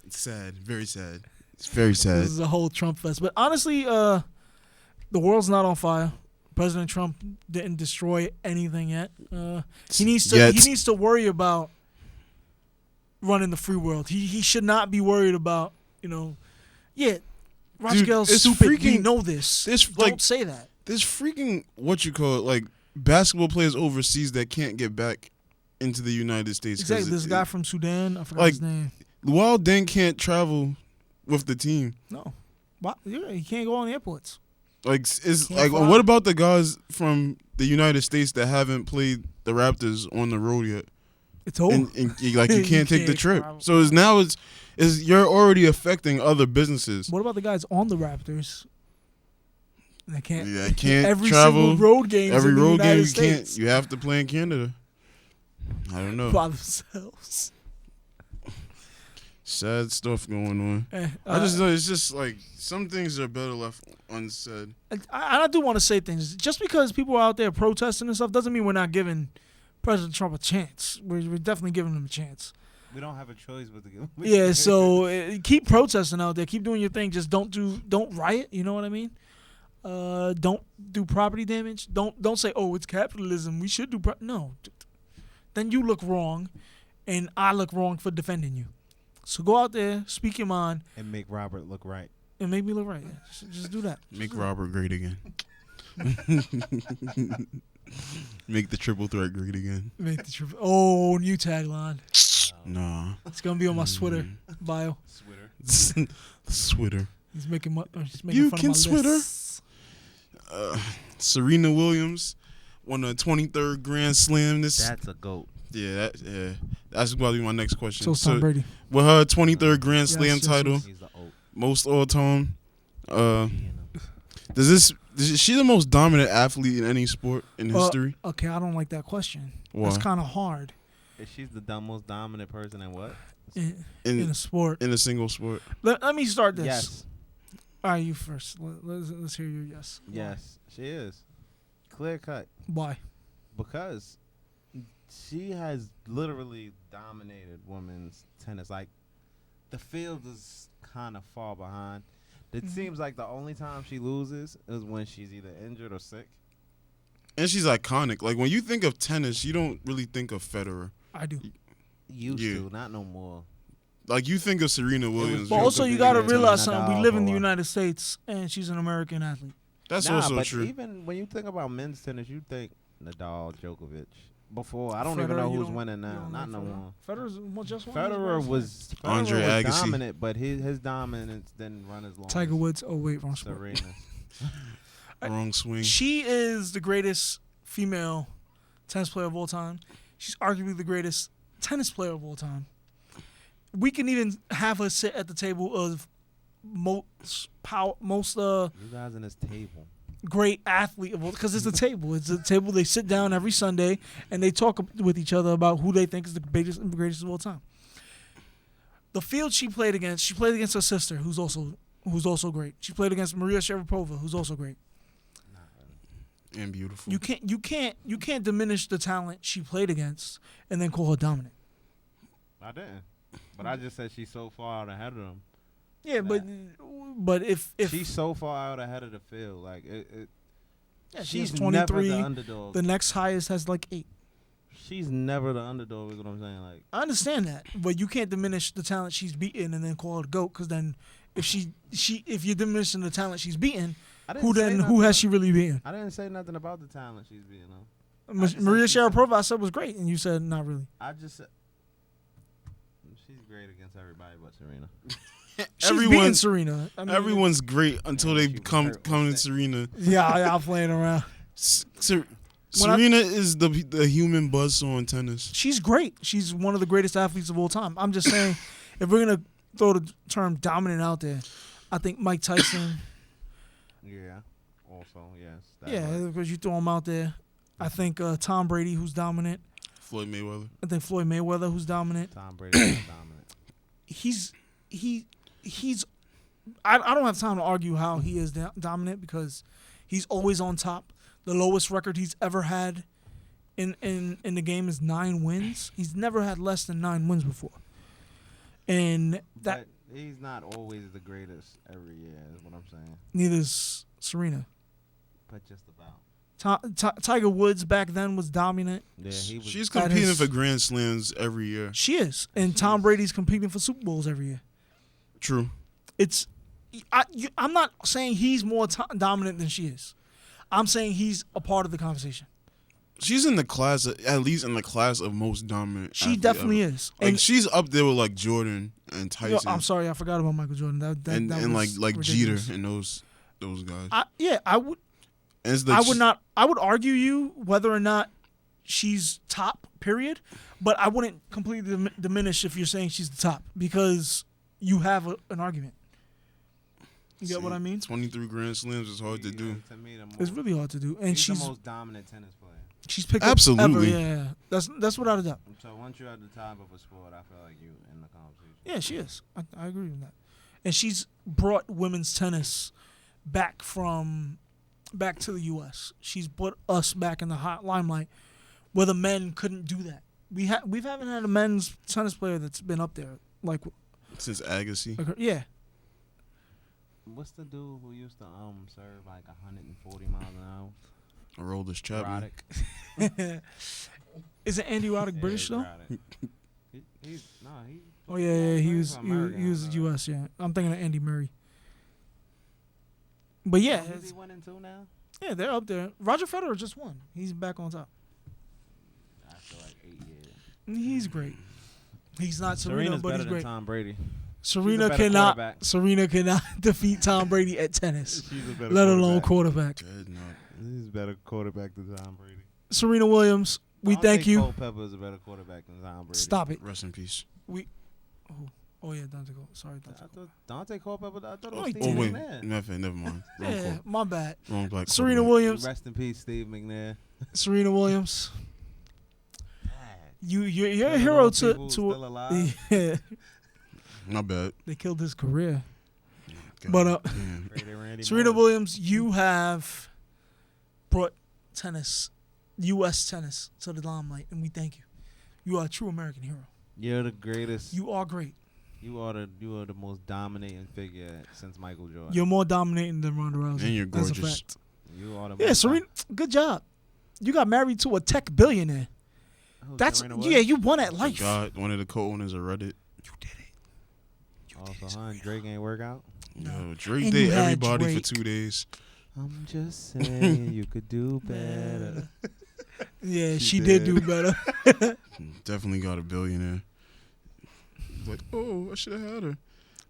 It's sad, very sad. It's very This sad. is a whole Trump fest. But honestly, the world's not on fire. President Trump didn't destroy anything yet. He needs to worry about running the free world. He should not be worried about, Roger Goodell's it's stupid. We freaking- know this. Don't say that. There's freaking like basketball players overseas that can't get back into the United States. 'Cause Exactly. This guy from Sudan, I forgot like- his name. Luol Deng can't travel with the team. No. He can't go on the airports. Like, Can't fly. what about the guys from the United States that haven't played the Raptors on the road yet? It's over. And you can't You take the can't trip. travel. So you're already affecting other businesses. What about the guys on the Raptors? They can't. Yeah, can't every travel. single road game. Every in the road United game States you have to play in Canada. I don't know. by themselves. Sad stuff going on. I just know it's just like some things are better left unsaid. I do want to say things. Just because people are out there protesting and stuff doesn't mean we're not giving President Trump a chance. We're definitely giving him a chance. We don't have a choice but to give. Yeah, so keep protesting out there. Keep doing your thing. Just don't riot. You know what I mean? Don't do property damage. Don't say, oh, it's capitalism. We should do no. Then you look wrong, and I look wrong for defending you. So go out there, speak your mind, and make Robert look right. and make me look right. Just do that. Make Robert great again. Make the triple threat great again. Make the trip. Oh, new tagline. Nah. It's gonna be on my Twitter bio. Switter. He's making You fun can of my Twitter. lists. Serena Williams won a 23rd Grand Slam this. That's a goat. That's about to be my next question. So Tom Brady. With her 23rd Grand Slam yes, title, He's the oat. most all time, You know. is she the most dominant athlete in any sport in history? Okay, I don't like that question. Why? That's kind of hard Is she the most dominant person in what? in in a sport. in a single sport. Let me start this. Yes. All right, you first. Let's hear your yes. Yes, she is. Clear cut. Why? Because she has literally dominated women's tennis. Like, the field is kind of far behind. It seems like the only time she loses is when she's either injured or sick. And she's iconic. Like when you think of tennis, you don't really think of Federer. I do. Used Yeah. to, not no more. Like you think of Serena Williams. But you also, don't you think got to of realize tennis. something. We Nadal live in for the a while. United States, and she's an American athlete. That's Nah, also but true. even when you think about men's tennis, you think Nadal, Djokovic. Before, I don't Federer, even know you who's don't- winning you now. don't Not know no Federer? more. Federer's just won. Andre was Agassi. dominant, but his dominance didn't run as long. Tiger as Woods. Oh wait, wrong sport. Serena. Wrong swing. She is the greatest female tennis player of all time. She's arguably the greatest tennis player of all time. We can even have her sit at the table of most You guys in this table. great athlete of all, because it's a table. It's a table they sit down every Sunday and they talk with each other about who they think is the greatest of all time. The field she played against her sister, who's also great. She played against Maria Sharapova, who's also great. And beautiful. You can't diminish the talent she played against and then call her dominant. I didn't. But I just said she's so far out ahead of them. Yeah, but if She's so far out ahead of the field. Like, yeah, she has she's 23, never the underdog. the next highest has like 8. She's never the underdog, is what I'm saying. Like, I understand that, but you can't diminish the talent she's beaten and then call her the GOAT, because then if you're diminishing the talent she's beaten, I didn't say who has she nothing- really beaten? I didn't say nothing about the talent she's beating though. just Maria said she's- Sharapova, I said was great, and you said not really. I just said she's great against everybody but Serena. She's beating Serena. I mean, Everyone's great until they she was come hurt in with Serena. Yeah, I'm playing around. Serena is the human buzzsaw in tennis. She's great. She's one of the greatest athletes of all time. I'm just saying, if we're gonna throw the term dominant out there, I think Mike Tyson. Yeah. Also, yes. Yeah, because you throw him out there. I think Tom Brady, who's dominant. Floyd Mayweather. I think Floyd Mayweather, who's dominant. Tom Brady is dominant. He's I don't have time to argue how he is dominant because he's always on top. The lowest record he's ever had in the game is 9 wins. He's never had less than 9 wins before. And that But he's not always the greatest every year, is what I'm saying. neither is Serena. But just about. Tiger Woods back then was dominant. Yeah, he was. She's That competing is- for Grand Slams every year. She is. And Tom Brady's competing for Super Bowls every year. True. I'm not saying he's more dominant than she is. I'm saying he's a part of the conversation. She's in the class, at least in the class of most dominant. She athlete definitely ever. is. Like And she's up there with like Jordan and Tyson. I'm sorry, I forgot about Michael Jordan. That and was like ridiculous. Jeter and those guys. I would. And it's I like would not. I would argue you whether or not she's top. Period. But I wouldn't completely diminish if you're saying she's the top because you have an argument. You get what I mean? 23 Grand Slams is hard to do. To me, the most, It's really hard to do, and she's she's the most dominant tennis player. she's picked Absolutely. up ever. Yeah, that's without a doubt. So once you're at the top of a sport, I feel like you in the conversation. Yeah, she is. I agree with that. And she's brought women's tennis back to the U.S. She's put us back in the hot limelight where the men couldn't do that. We haven't had a men's tennis player that's been up there like Since Agassi. yeah. What's the dude who used to serve like 140 miles an hour? Aroldis Chapman. Roddick. Isn't Andy Roddick British though? Roddick. He's Oh yeah, he was American, he was but- U.S. Yeah, I'm thinking of Andy Murray. But yeah, Who's he winning to now? yeah, they're up there. Roger Federer just won. He's back on top. After like 8 years. He's great. He's not Serena, Serena's but better he's than great. Tom Brady. Serena better cannot. quarterback. Serena cannot defeat Tom Brady at tennis, She's a better let alone quarterback. Dead nut. He's a better quarterback than Tom Brady. Serena Williams, we Dante thank you. Culpepper is a better quarterback than Tom Brady. Stop it. Rest in peace. Oh yeah, Dante Cole. Sorry, Dante I Cole. thought Dante Culpepper. I thought it No, was he Steve Oh wait, McNair. never mind. Wrong Yeah, quote. my bad. Wrong black. Serena quarterback. Williams. Rest in peace, Steve McNair. Serena Williams. You're a Those hero people to still alive. yeah. Not bad. They killed his career. God But damn. Brady Randy Serena Moss. Williams, you have brought tennis, U.S. tennis, to the limelight, and we thank you. You are a true American hero. You're the greatest. You are great. You are the most dominating figure since Michael Jordan. You're more dominating than Ronda Rousey. And you're That's a gorgeous. fact. You are the Yeah, most Serena, good job. You got married to a tech billionaire. Who, That's Serena yeah, Williams? you won at life. God, one of the co-owners of Reddit. You did it. Oh, so her and Drake ain't work out. Yo, Drake And did you had everybody Drake. for 2 days. I'm just saying you could do better. Yeah, She she did did. do better. Definitely got a billionaire. Like, oh, I should have had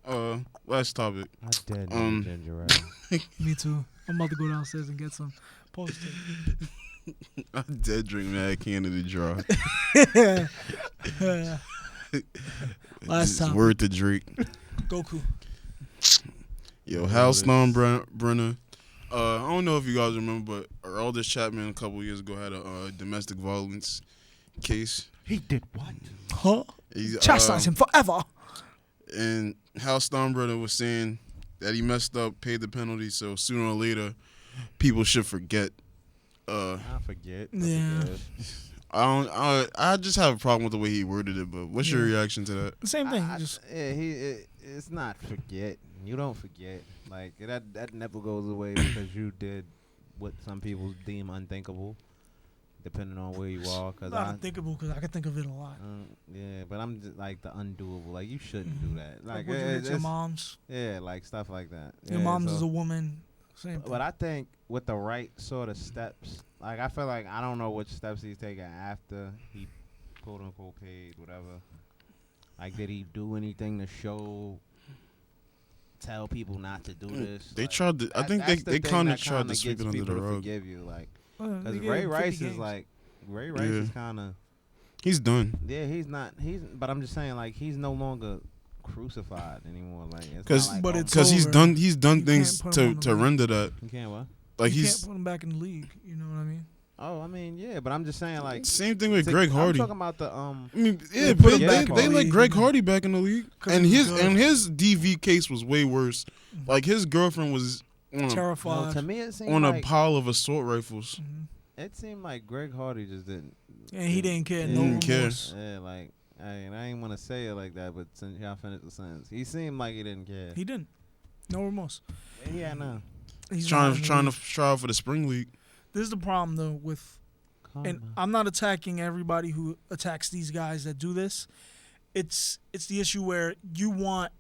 her. Last topic. I dead Um, ginger ale. Me too. I'm about to go downstairs and get some post I did drink Mad Canada Dry. Last It's topic. word to Drake. Goku. Yo, Hal Steinbrenner. I don't know if you guys remember, but Aroldis Chapman a couple years ago had a domestic violence case. He did what? Huh? He's, Chastise him forever. And Hal Steinbrenner was saying that he messed up, paid the penalty, so sooner or later, people should forget. I forget. Yeah. I just have a problem with the way he worded it. But what's your Yeah. reaction to that? The same thing. It's not forget. You don't forget. Like that never goes away because you did what some people deem unthinkable, depending on where you are. Cause not unthinkable because I can think of it a lot. yeah, but I'm just like the undoable. Like you shouldn't do that. Like Like would you hit your it's- mom's? yeah, like stuff like that. Your Yeah, mom's so- is a woman. Same thing. But I think with the right sort of steps, like I feel like I don't know which steps he's taking after he quote unquote paid whatever. Like did he do anything to tell people not to do this? They Like, tried to. I think that's the they thing kind that of tried kinda to sweep gets it under people the to rug. Forgive you, like They because gave Ray him 50 Rice is games. like Ray Rice Yeah. is kind of He's done. yeah he's not but I'm just saying like he's no longer crucified anymore. Like it's not 'Cause- like, But oh, it's Because he's over. done. He's done You things can't put him on to the league. render that. you can't what? Like you he's. can't put him back in the league. You know what I mean? Oh, I mean, yeah, but I'm just saying, like, Same thing with to- Greg Hardy. I'm talking about the I mean, yeah, put they, him they, back they on. let Greg Hardy back in the league, 'Cause and he his was good. and his DV case was way worse. Like his girlfriend was on a, Terrified. No, to me it seemed on like a pile of assault rifles. it seemed like Greg Hardy just didn't. And he didn't care. Yeah. No Didn't care. remorse. Yeah, like I ain't want to say it like that, but since y'all finished the sentence, he seemed like he didn't care. He didn't. No remorse. Yeah, no. He's Trying not in the to league. strive for the spring league. This is the problem though with, and I'm not attacking everybody who attacks these guys that do this. It's the issue where you want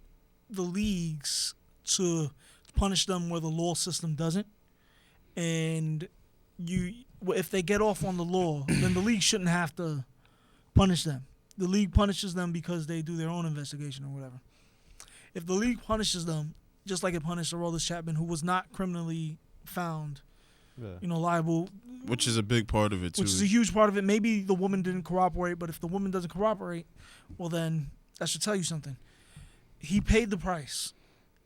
the leagues to punish them where the law system doesn't, and if they get off on the law, then the league shouldn't have to punish them. The league punishes them because they do their own investigation or whatever. If the league punishes them, just like it punished Aroldis Chapman, who was not criminally found, liable, Which is a big part of it too. which is a huge part of it. Maybe the woman didn't corroborate, but if the woman doesn't corroborate, well then that should tell you something. He paid the price,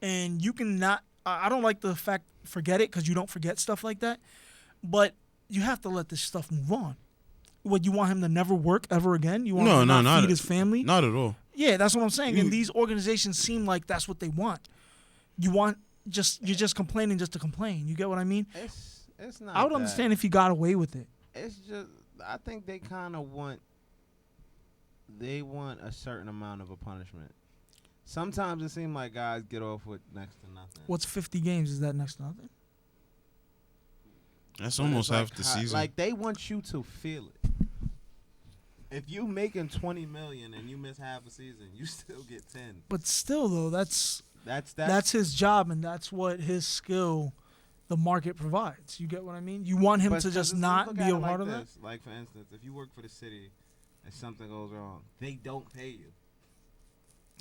and you can not. I don't like the fact forget it because you don't forget stuff like that, but you have to let this stuff move on. What, you want him to never work ever again? You want him to not feed his family? Not at all. Yeah, that's what I'm saying. You- And these organizations seem like that's what they want. You're just complaining just to complain. You get what I mean? It's not. I would understand if he got away with it. It's just I think they kind of want. They want a certain amount of a punishment. Sometimes it seems like guys get off with next to nothing. What's 50 games? Is that next to nothing? That's But almost it's half like the how- season. Like they want you to feel it. If you making $20 million and you miss half a season, you still get 10. But still, though, that's That's his job, and that's what his skill, the market provides. You get what I mean? You want him but to 'cause just let's not look be at a it part like of that. this. Like for instance, if you work for the city and something goes wrong, they don't pay you.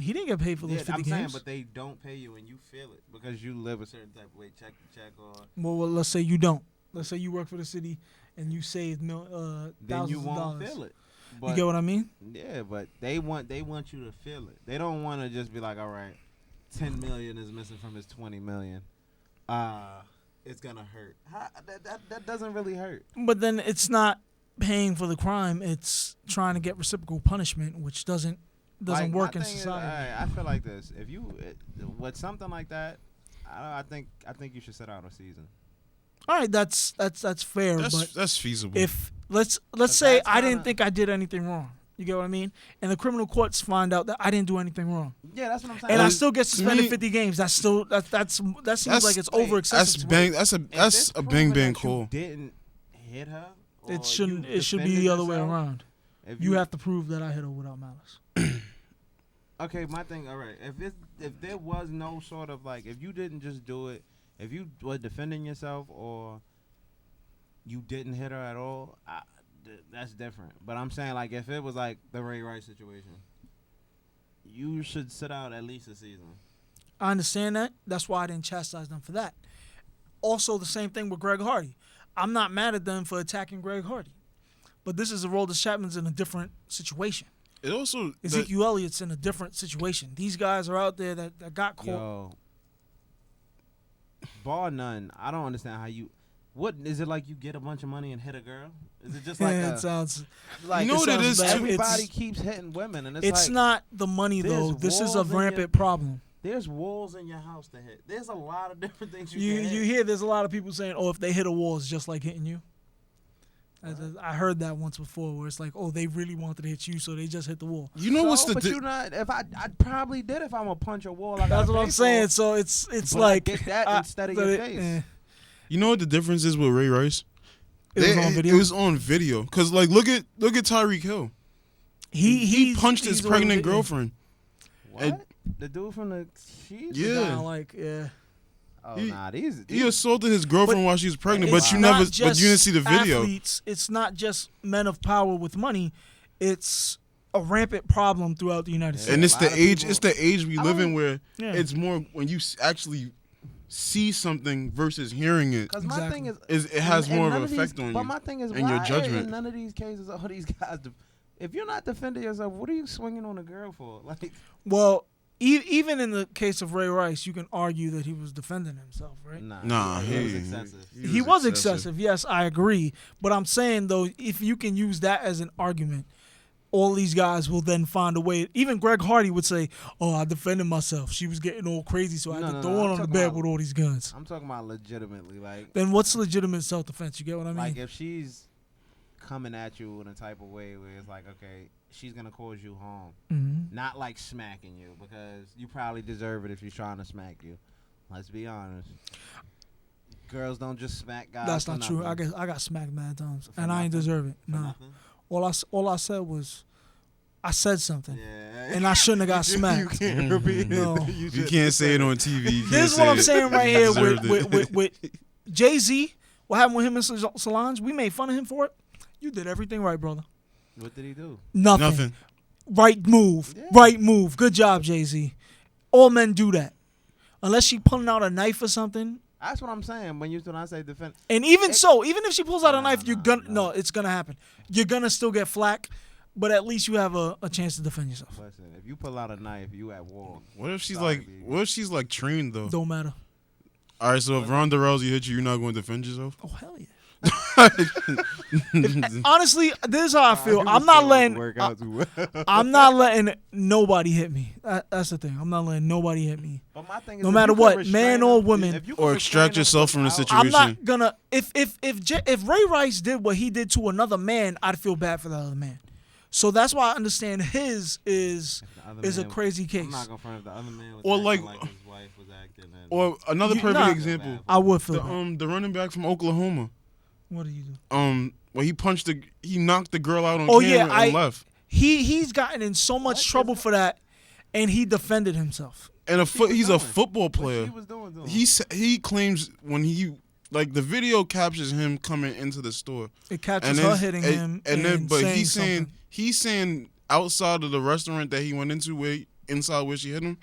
He didn't get paid for those 50 I'm saying, games. but they don't pay you and you feel it because you live a certain type of way, check to check, or Well, let's say you don't. Let's say you work for the city and you saved then thousands you of won't dollars. feel it. You get what I mean? Yeah, but they want you to feel it. They don't want to just be like, all right, 10 million is missing from his 20 million. It's gonna hurt. That doesn't really hurt. But then it's not paying for the crime. It's trying to get reciprocal punishment, which doesn't Like, my work in thing is, society. alright, I feel like this. If you with something like that, I think you should sit out a season. All right, that's fair. But That's feasible. if let's But say that's I didn't kinda- think I did anything wrong. You get what I mean? And the criminal courts find out that I didn't do anything wrong, Yeah, that's what I'm saying. and I Well, still get to suspended me- 50 games. That seems like it's wait, over excessive. that's to me. bang. That's If a it's bang proven bang that you call. Didn't hit her. or It shouldn't. you It should be defended the other way yourself, around. If You have to prove that I hit her without malice. Okay, my thing. All right, if there was no sort of like, if you didn't just do it, if you were defending yourself or you didn't hit her at all, that's different. But I'm saying like, if it was like the Ray Rice situation, you should sit out at least a season. I understand that. That's why I didn't chastise them for that. Also, the same thing with Greg Hardy. I'm not mad at them for attacking Greg Hardy, but this is Aroldis Chapman's in a different situation. It also Ezekiel Elliott's in a different situation. These guys are out there that got caught. Yo, bar none. I don't understand how you. What is it like? You get a bunch of money and hit a girl? Is it just like it sounds. like You know what it sounds is, bad. too? everybody It's- keeps hitting women, and It's like, not the money though. there's This is a walls in your- rampant problem. There's walls in your house to hit. There's a lot of different things you You can hit. hear there's a lot of people saying, "Oh, if they hit a wall, it's just like hitting you." I heard that once before, where it's like, "Oh, they really wanted to hit you, so they just hit the wall." You know what's the but di- you not. If I probably did if I'm a punch a wall. I That's gotta what pay I'm for saying. it. So it's But I like get that instead of but your face. You know what the difference is with Ray Rice? It was on video. It was on video. Cause like look at Tyreek Hill. He punched his he's pregnant on video. girlfriend. What? The dude from the Chiefs? Yeah. Nah, like yeah. Oh He- nah, these. He assaulted his girlfriend while she was pregnant, but It's you not never, but just you didn't see the video. Athletes, it's not just men of power with money. It's a rampant problem throughout the United States. And a it's lot the of age. people- It's the age we I live in don't- where Yeah. it's more when you actually see something versus hearing it. Because my Exactly. thing is, It has and more of none an these- effect on But you my thing is, and why your judgment. in none of these cases, all these guys, if you're not defending yourself, what are you swinging on a girl for? Like, Well, even in the case of Ray Rice, you can argue that he was defending himself, right? Nah, he was excessive. He was excessive. Yes, I agree. But I'm saying, though, if you can use that as an argument, all these guys will then find a way. Even Greg Hardy would say, "Oh, I defended myself. She was getting all crazy, so I had to throw her on the bed with all these guns." I'm talking about legitimately, like. Then what's legitimate self-defense? You get what I mean? Like if she's coming at you in a type of way where it's like, okay, she's gonna cause you harm, not like smacking you, because you probably deserve it if she's trying to smack you. Let's be honest. Girls don't just smack guys. That's for not true. nothing. I got smacked mad times, For and I ain't nothing? deserve it. For Nah. nothing? All I said was, I said something, Yeah. and I shouldn't have got You smacked. can't repeat No. it. You can't say it on TV. You This can't is what I'm say saying it. right You here deserved it. with Jay-Z. What happened with him and Solange? We made fun of him for it. You did everything right, brother. What did he do? Nothing. Right move. Yeah. Right move. Good job, Jay-Z. All men do that. Unless she pulling out a knife or something. That's what I'm saying. When I say defend, And even so, even if she pulls out a knife, you're gonna no. it's gonna happen. You're gonna still get flack, but at least you have a chance to defend yourself. listen. If you pull out a knife, you at war. What if she's Sorry, like? baby. What if she's like trained though? Don't matter. All right, so if Ronda Rousey hits you, you're not going to defend yourself. Oh hell yeah. Honestly, this is how I feel. I'm not letting work out too well. I'm not letting nobody hit me. That's the thing. I'm not letting nobody hit me. But my thing is, No if matter you can what, restrain man them- or woman. if you can Or restrain extract them yourself from the without- situation. I'm not gonna if Ray Rice did what he did to another man, I'd feel bad for the other man. So that's why I understand his is The other a man- crazy case. I'm not gonna front if the other man was Or acting like- his wife was acting. And Or another You- perfect nah. example. I would feel bad. The running back from Oklahoma. What do you do? Where he knocked the girl out on Oh, camera yeah, and left. He's gotten in so much trouble for that, and he defended himself. And he's a doing? football what player. she was doing to him. He claims when the video captures him coming into the store. It catches And her then- hitting and- him, and then but saying he's saying outside of the restaurant that he went into, inside where she hit him,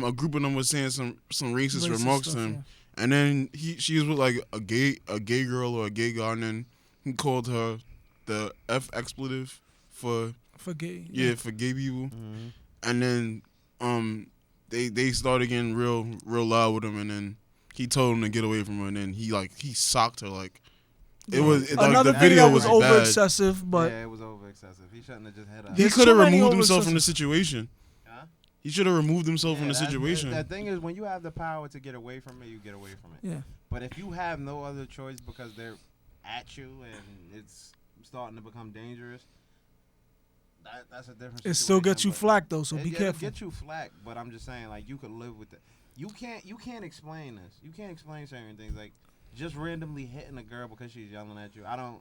a group of them was saying some racist remarks stuff, to him. yeah. And then she was with like a gay girl or a gay guy, and then he called her the F expletive for gay. for gay people. Mm-hmm. And then they started getting real loud with him, and then he told him to get away from her, and then he socked her like it was like Another the thing video that was was over bad. excessive, but yeah, it was over excessive. He shouldn't have just hit her. He There's could have too many removed over himself from the excessive- situation. Huh? He should have removed himself from the that's- situation. That thing is, when you have the power to get away from it, you get away from it. yeah. But if you have no other choice because they're at you and it's starting to become dangerous, that's a different. It still gets you situation, flack though, so but- be It careful. get you flack, but I'm just saying, like, you could live with it. You can't explain this. You can't explain certain things, like just randomly hitting a girl because she's yelling at you. I don't.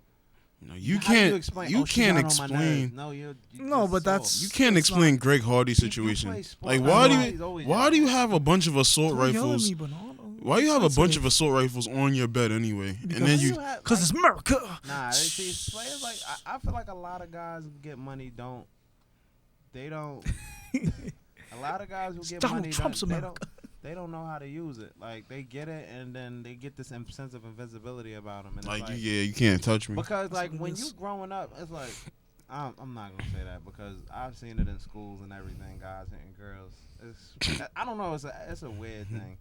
No, you how do can't. explain? You "Oh, she can't got on my nerves." explain. No, you No, just but saw. that's- You can't It's explain Greg Hardy's If you situation. play sport, Like I why know do he's you always why do you yelling. have a bunch of assault Don't yell at rifles? me, Bernardo. Why you have a bunch of Sensitive. assault rifles on your bed anyway? And Because then You you have- Cause it's America. Nah, see, players like I feel like a lot of guys who get money don't. A lot of guys who get Donald money Trump's America. they don't know how to use it. Like they get it and then they get this sense of invisibility about them. And like it's like you can't touch me. because like what it when is. you growing up, it's like I'm not gonna say that because I've seen it in schools and everything. Guys hitting girls. It's I don't know. It's a weird thing.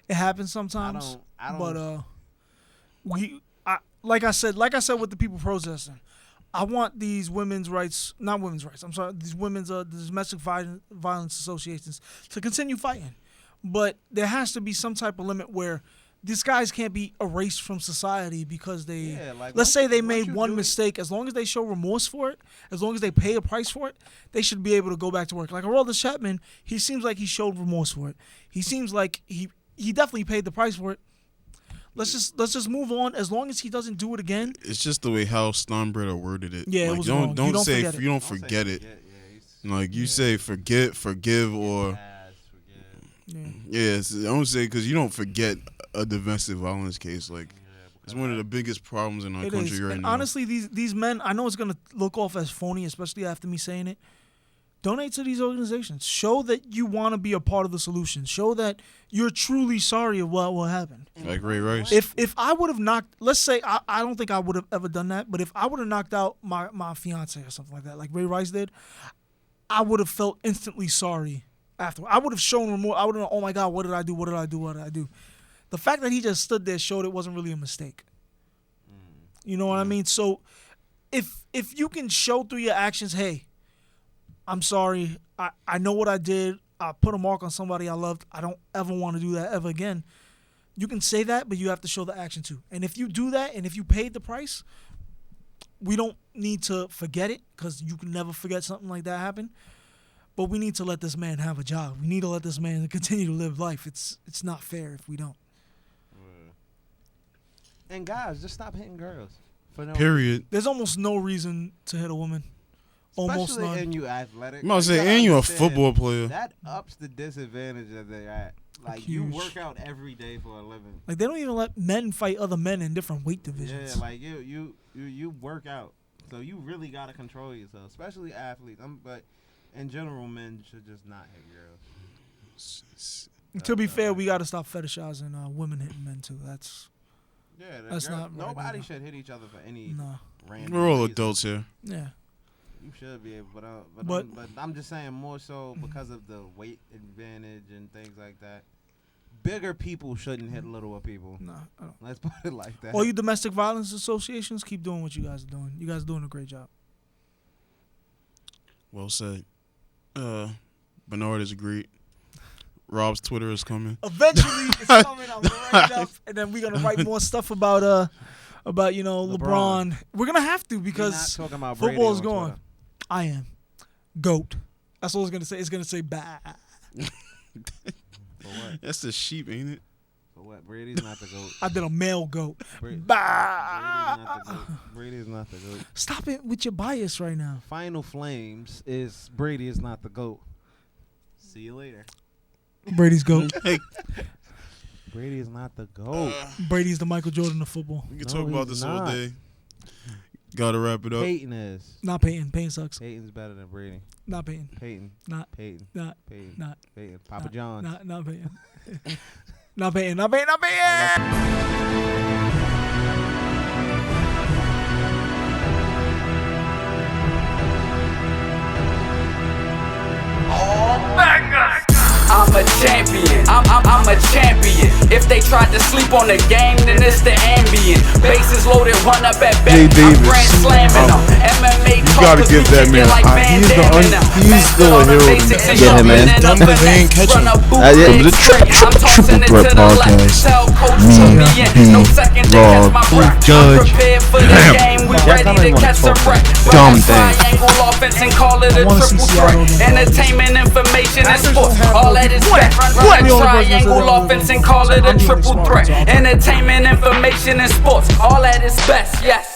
It happens sometimes. I don't. But like I said with the people protesting, I want these not women's rights. I'm sorry, these women's domestic violence associations to continue fighting, but there has to be some type of limit where these guys can't be erased from society because they. Yeah, like, let's say they once made you one do it- mistake. As long as they show remorse for it, as long as they pay a price for it, they should be able to go back to work. Like Aroldis Chapman, he seems like he showed remorse for it. He seems like he definitely paid the price for it. Let's just move on. As long as he doesn't do it again. It's just the way Hal Steinbrenner worded it. Yeah, it like, was wrong. don't You don't say forget it. you don't Don't say forget it. Yeah, Like you say forgive or forgive. Yeah. yeah. Don't say because you don't forget a domestic violence case. Like it's one of the biggest problems in our It country is. right And now. honestly, these men, I know it's gonna look off as phony, especially after me saying it. Donate to these organizations. Show that you want to be a part of the solution. Show that you're truly sorry of what happened. like Ray Rice. If I would have knocked, let's say I don't think I would have ever done that, but if I would have knocked out my fiance or something like that, like Ray Rice did, I would have felt instantly sorry after. I would have shown remorse. I would have, oh my God, what did I do? What did I do? What did I do? The fact that he just stood there showed it wasn't really a mistake. You know what I mean? So if you can show through your actions, hey, I'm sorry. I know what I did. I put a mark on somebody I loved. I don't ever want to do that ever again. You can say that, but you have to show the action too. And if you do that, and if you paid the price, we don't need to forget it, because you can never forget something like that happen. But we need to let this man have a job. We need to let this man continue to live life. It's not fair if we don't. And guys, just stop hitting girls. For no Period. There's almost no reason to hit a woman. Almost Especially none. and you athletic. I'm about to say, gotta and you a understand, football player. That ups the disadvantage that they're at. Like, Huge. you work out every day for a living. Like, they don't even let men fight other men in different weight divisions. Yeah, like you work out, so you really gotta control yourself, especially athletes. But in general, men should just not hit girls. To be fair, we got to stop fetishizing women hitting men too. That's That's not right Nobody either. should hit each other for any no. random. We're all reason. adults here. Yeah. You should be able, But- but I'm just saying more so because of the weight advantage and things like that. Bigger people shouldn't hit littler people. No. I don't. Let's put it like that. All you domestic violence associations, keep doing what you guys are doing. You guys are doing a great job. Well said. Bernard is agreed. Rob's Twitter is coming. Eventually, it's coming. I'm gonna write it up, and then we're gonna write more stuff about LeBron. We're gonna have to, You're because not talking about Brady football's on going. Twitter. I am GOAT. That's all it's gonna say. It's gonna say bah. For what? That's the sheep, ain't it? For what? Brady's not the GOAT. I did a male GOAT. Brady's Bah. not the GOAT. Brady's not the GOAT. Stop it with your bias right now. Final Flames is Brady is not the GOAT. See you later. Brady's GOAT. Hey, Brady is not the GOAT. Brady's the Michael Jordan of football. we can No, talk about he's this all not. day. Gotta wrap it up. Peyton is. Not Peyton. Peyton sucks. Peyton's better than Brady. Not Peyton. Peyton. Not. Peyton. Not. Peyton. Not. Peyton. Papa not, John's. Not Peyton. Not Peyton. Not Peyton. Not Peyton. I'm a champion. I'm a champion. If they tried to sleep on the game, then it's the ambient. Bases loaded, run up at Hey, back. I'm Davis. grand slamming them. MMA You gotta give that man. He's still a hero to me. Yeah, man. Dumb that they ain't catch him. Yeah, it was a triple threat podcast. Me, Rob, Judge. Damn. We ready to catch some wreck. Dumb thing. Triangle offense and call it a I wanna see triple Seattle threat. again. Entertainment, information, and Astros sports. don't have All no- that is What? back. What? Run The only person triangle that doesn't offense have and call it a I'm really triple smart, threat. so I'm- Entertainment, information, and sports. All that is best. Yes.